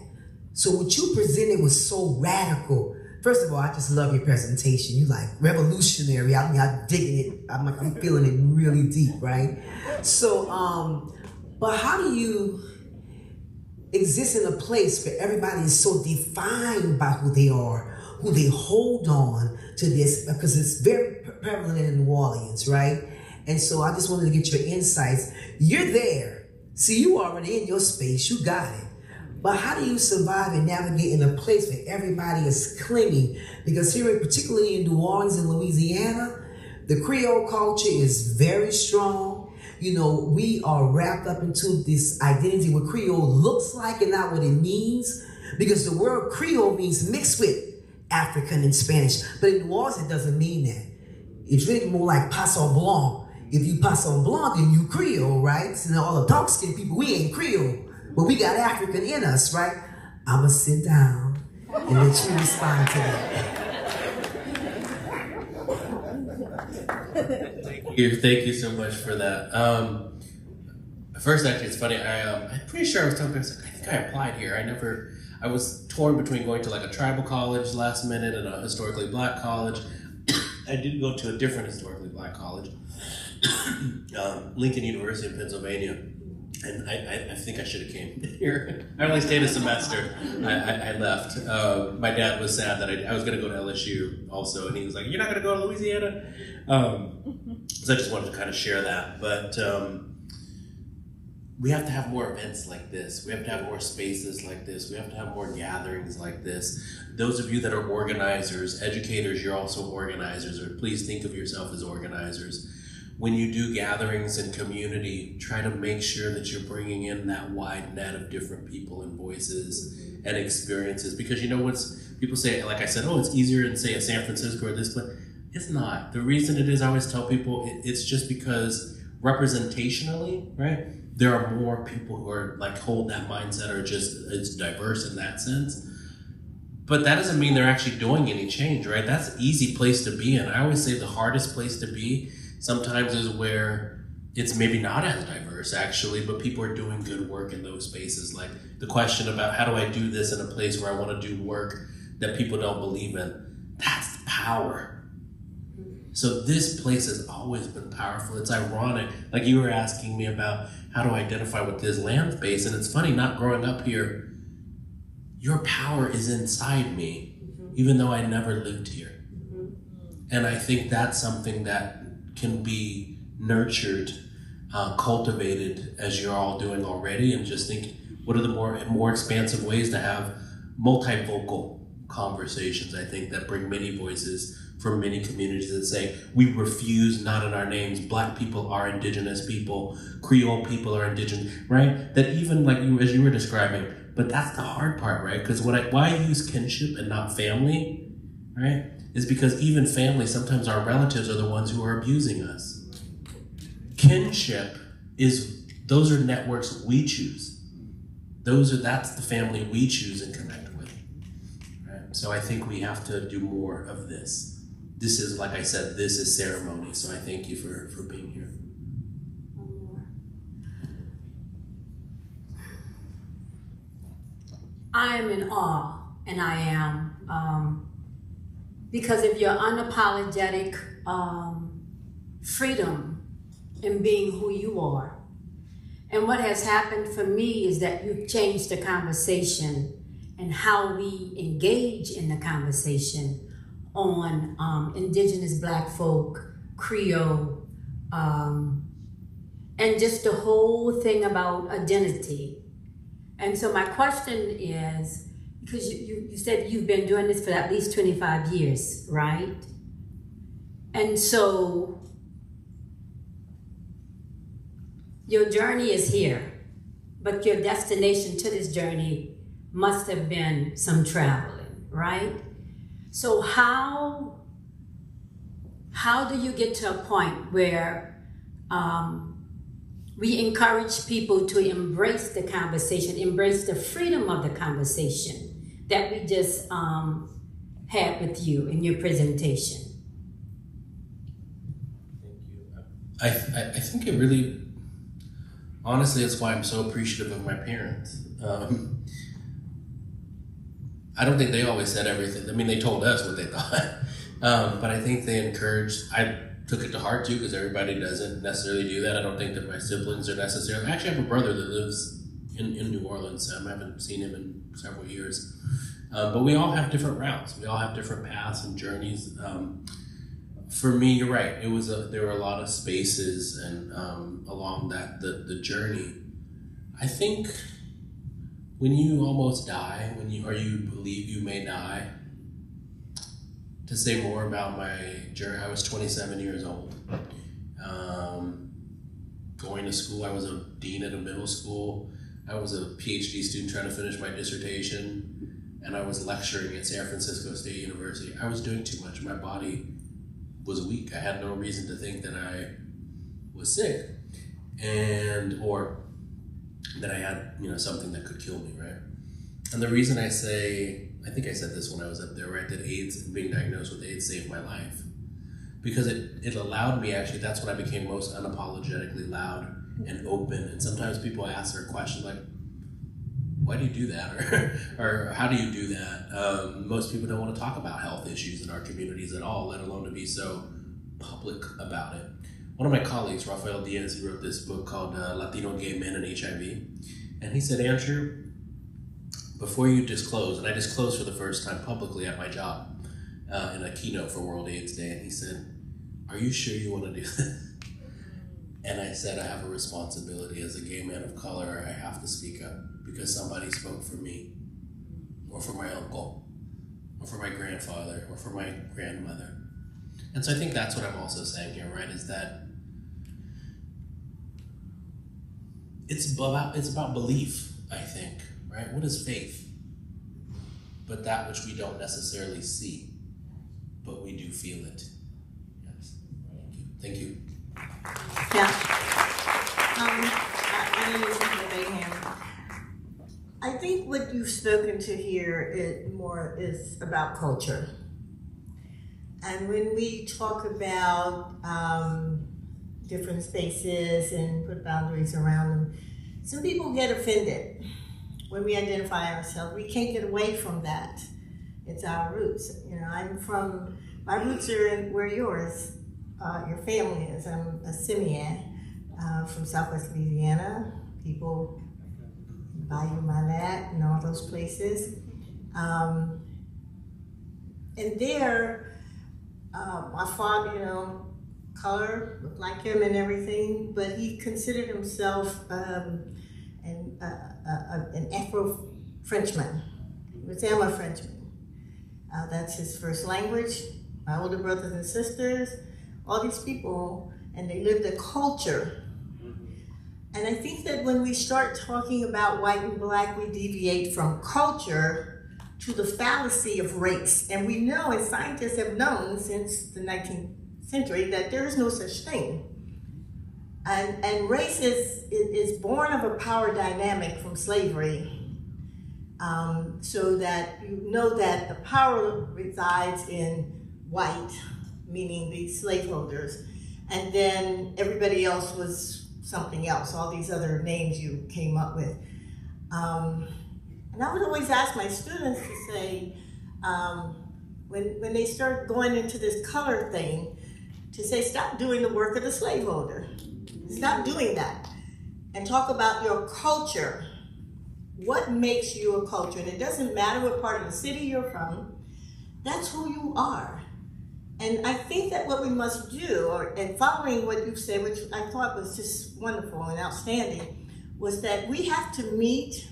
So what you presented was so radical. First of all, I just love your presentation. You like revolutionary. I mean, I'm digging it. I'm feeling it really deep, right? So, but how do you exist in a place where everybody is so defined by who they are, who they hold on to this, because it's very prevalent in New Orleans, right? And so I just wanted to get your insights. You're there. See, you already in your space. You got it. But how do you survive and navigate in a place where everybody is clinging? Because here, particularly in New Orleans and Louisiana, the Creole culture is very strong. You know, we are wrapped up into this identity, what Creole looks like and not what it means. Because the word Creole means mixed with African and Spanish. But in New Orleans, it doesn't mean that. It's really more like Paso Blanc. If you Paso Blanc, then you Creole, right? So all the dark-skinned people, we ain't Creole. But we got African in us, right? I'ma sit down and let you respond to that. Thank you so much for that. First, actually, it's funny. I'm pretty sure I was talking. I think I applied here. I was torn between going to like a tribal college last minute and a historically black college. I did go to a different historically black college, Lincoln University in Pennsylvania. And I think I should have came here. I only stayed a semester. I left. My dad was sad that I was going to go to LSU also, and he was like, "You're not going to go to Louisiana?" So I just wanted to kind of share that. But we have to have more events like this. We have to have more spaces like this. We have to have more gatherings like this. Those of you that are organizers, educators, you're also organizers, or please think of yourself as organizers. When you do gatherings in community, try to make sure that you're bringing in that wide net of different people and voices and experiences. Because you know people say, like I said, oh, it's easier in, say, a San Francisco or this place. It's not. The reason it is, I always tell people, it's just because representationally, right, there are more people who are like hold that mindset or just it's diverse in that sense. But that doesn't mean they're actually doing any change, right? That's an easy place to be in. I always say the hardest place to be sometimes is where it's maybe not as diverse actually, but people are doing good work in those spaces. Like the question about how do I do this in a place where I want to do work that people don't believe in? That's the power. So this place has always been powerful. It's ironic, like you were asking me about how to identify with this land space, and it's funny, not growing up here, your power is inside me, even though I never lived here. And I think that's something that can be nurtured, cultivated as you're all doing already, and just think, what are the more expansive ways to have multivocal conversations, I think, that bring many voices from many communities that say, we refuse not in our names, Black people are indigenous people, Creole people are indigenous, right? That even like you, as you were describing, but that's the hard part, right? Because why I use kinship and not family, right? Is because even family, sometimes our relatives are the ones who are abusing us. Kinship those are networks we choose. That's the family we choose and connect with. Right? So I think we have to do more of this. This is, like I said, this is ceremony. So I thank you for being here. I am in awe, and I am, because of your unapologetic freedom in being who you are. And what has happened for me is that you've changed the conversation and how we engage in the conversation on indigenous Black folk, Creole, and just the whole thing about identity. And so my question is, because you said you've been doing this for at least 25 years, right? And so your journey is here, but your destination to this journey must have been some traveling, right? So how do you get to a point where we encourage people to embrace the conversation, embrace the freedom of the conversation that we just had with you in your presentation? Thank you. I think it really, honestly, it's why I'm so appreciative of my parents. I don't think they always said everything. I mean, they told us what they thought. But I think they encouraged, I took it to heart too, because everybody doesn't necessarily do that. I don't think that my siblings are necessarily, I actually have a brother that lives in New Orleans. I haven't seen him in several years. But we all have different routes. We all have different paths and journeys. For me, you're right. There were a lot of spaces and along the journey. I think when you almost die, or you believe you may die, to say more about my journey, I was 27 years old. Going to school, I was a dean at a middle school. I was a PhD student trying to finish my dissertation, and I was lecturing at San Francisco State University. I was doing too much. My body was weak. I had no reason to think that I was sick, or that I had something that could kill me, right? And the reason I say, I think I said this when I was up there, right, that AIDS, being diagnosed with AIDS saved my life. Because it allowed me, actually, that's when I became most unapologetically loud and open. And sometimes people ask their question like, why do you do that? Or how do you do that? Most people don't want to talk about health issues in our communities at all, let alone to be so public about it. One of my colleagues, Rafael Diaz, he wrote this book called Latino Gay Men and HIV. And he said, Andrew, before you disclose, and I disclosed for the first time publicly at my job in a keynote for World AIDS Day, and he said, are you sure you want to do this? And I said, I have a responsibility as a gay man of color. I have to speak up because somebody spoke for me, or for my uncle, or for my grandfather, or for my grandmother. And so I think that's what I'm also saying here, right, is that it's about belief, I think, right? What is faith? But that which we don't necessarily see, but we do feel it. Yes. Thank you. Yeah. My name is Linda Bayham. I think what you've spoken to here is about culture. And when we talk about different spaces and put boundaries around them, some people get offended when we identify ourselves. We can't get away from that. It's our roots. My roots are where yours, your family is. I'm a Simeon from Southwest Louisiana. People, Bayou Malat and all those places. And there, my father, color, looked like him and everything, but he considered himself an Afro-Frenchman. He would say, I'm a Frenchman. That's his first language. My older brothers and sisters, all these people, and they lived a culture. And I think that when we start talking about white and black, we deviate from culture to the fallacy of race. And we know, and scientists have known since the 19th century, that there is no such thing. And race is born of a power dynamic from slavery, so that you know that the power resides in white, meaning the slaveholders, and then everybody else was something else, all these other names you came up with. And I would always ask my students to say, when they start going into this color thing, to say, stop doing the work of the slaveholder. Stop doing that. And talk about your culture. What makes you a culture? And it doesn't matter what part of the city you're from, that's who you are. And I think that what we must do, and following what you said, which I thought was just wonderful and outstanding, was that we have to meet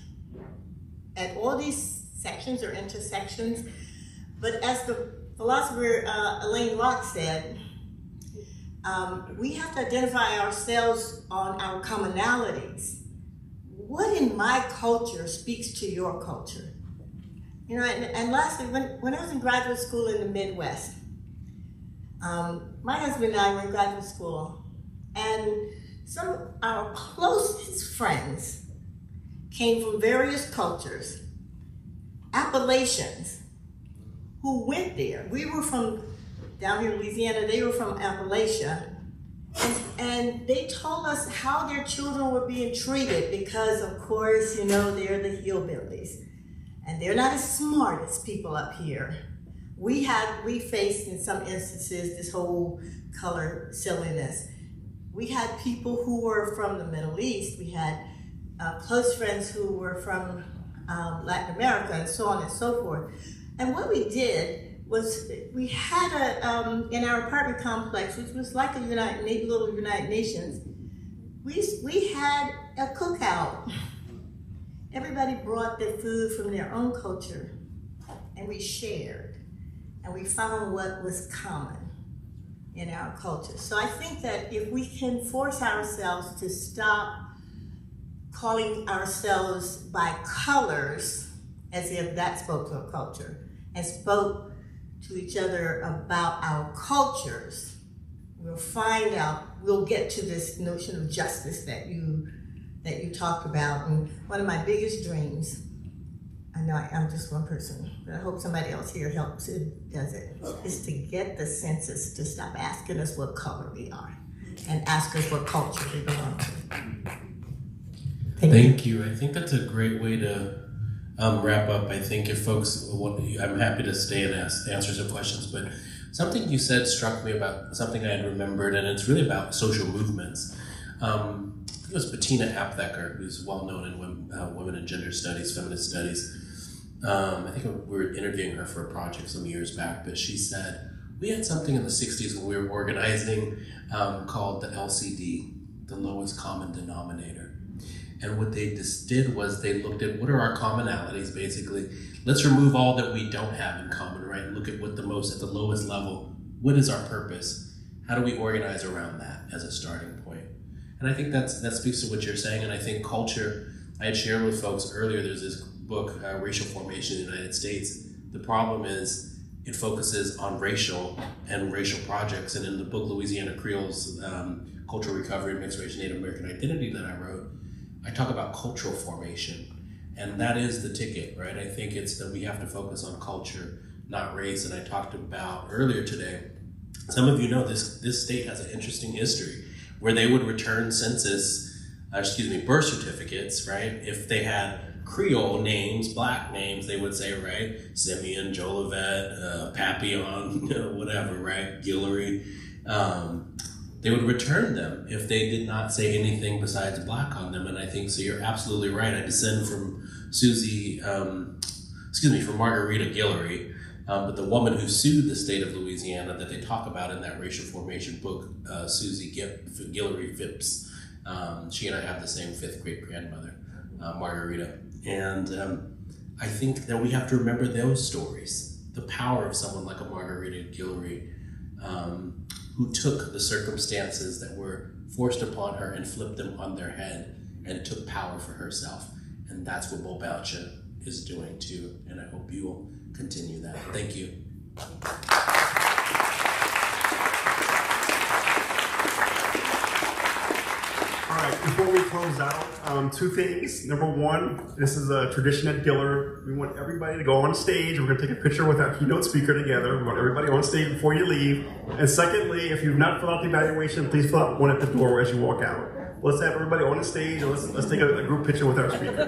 at all these sections or intersections. But as the philosopher Elaine Locke said, we have to identify ourselves on our commonalities. What in my culture speaks to your culture? You know, and lastly, when I was in graduate school in the Midwest, my husband and I were in graduate school, and some of our closest friends came from various cultures, Appalachians, who went there. We were from down here in Louisiana, they were from Appalachia, and they told us how their children were being treated because, of course, you know, they're the hillbillies, and they're not as smart as people up here. We faced in some instances this whole color silliness. We had people who were from the Middle East. We had close friends who were from Latin America and so on and so forth. And what we did was we had in our apartment complex, which was like a little United Nations, we had a cookout. Everybody brought their food from their own culture, and we shared. And we found what was common in our culture. So I think that if we can force ourselves to stop calling ourselves by colors as if that spoke to a culture and spoke to each other about our cultures, we'll find out, we'll get to this notion of justice that you talked about. And one of my biggest dreams, I know I'm just one person, but I hope somebody else here helps does it, is to get the census to stop asking us what color we are and ask us what culture we belong to. Thank you. I think that's a great way to wrap up. I think if folks, I'm happy to stay and answer some questions, but something you said struck me about something I had remembered, and it's really about social movements. It was Bettina Aptheker, who's well known in women and gender studies, feminist studies. I think we were interviewing her for a project some years back, but she said, we had something in the 60s when we were organizing called the LCD, the lowest common denominator. And what they just did was they looked at what are our commonalities, basically. Let's remove all that we don't have in common, right? Look at what at the lowest level, what is our purpose? How do we organize around that as a starting point? And I think that speaks to what you're saying, and I think culture, I had shared with folks earlier, there's this book, Racial Formation in the United States. The problem is it focuses on racial and racial projects, and in the book Louisiana Creole's Cultural Recovery and Mixed Race Native American Identity that I wrote, I talk about cultural formation, and that is the ticket, right? I think it's that we have to focus on culture, not race, and I talked about earlier today, some of you know this state has an interesting history where they would return birth certificates, right? If they had Creole names, black names, they would say, right? Simeon, Jolivette, Papillon, whatever, right? Guillory. They would return them if they did not say anything besides black on them. And I think, so you're absolutely right. I descend from from Margarita Guillory, but the woman who sued the state of Louisiana that they talk about in that racial formation book, Susie Guillory Phipps, she and I have the same fifth great grandmother, Margarita. And I think that we have to remember those stories, the power of someone like a Margarita Guillory, who took the circumstances that were forced upon her and flipped them on their head and took power for herself. And that's what Bobaucha is doing too. And I hope you will continue that. Thank you. All right, before we close out, two things. Number one, this is a tradition at Giller. We want everybody to go on stage. We're going to take a picture with our keynote speaker together. We want everybody on stage before you leave. And secondly, if you've not filled out the evaluation, please fill out one at the door as you walk out. Let's have everybody on the stage and let's take a group picture with our speaker.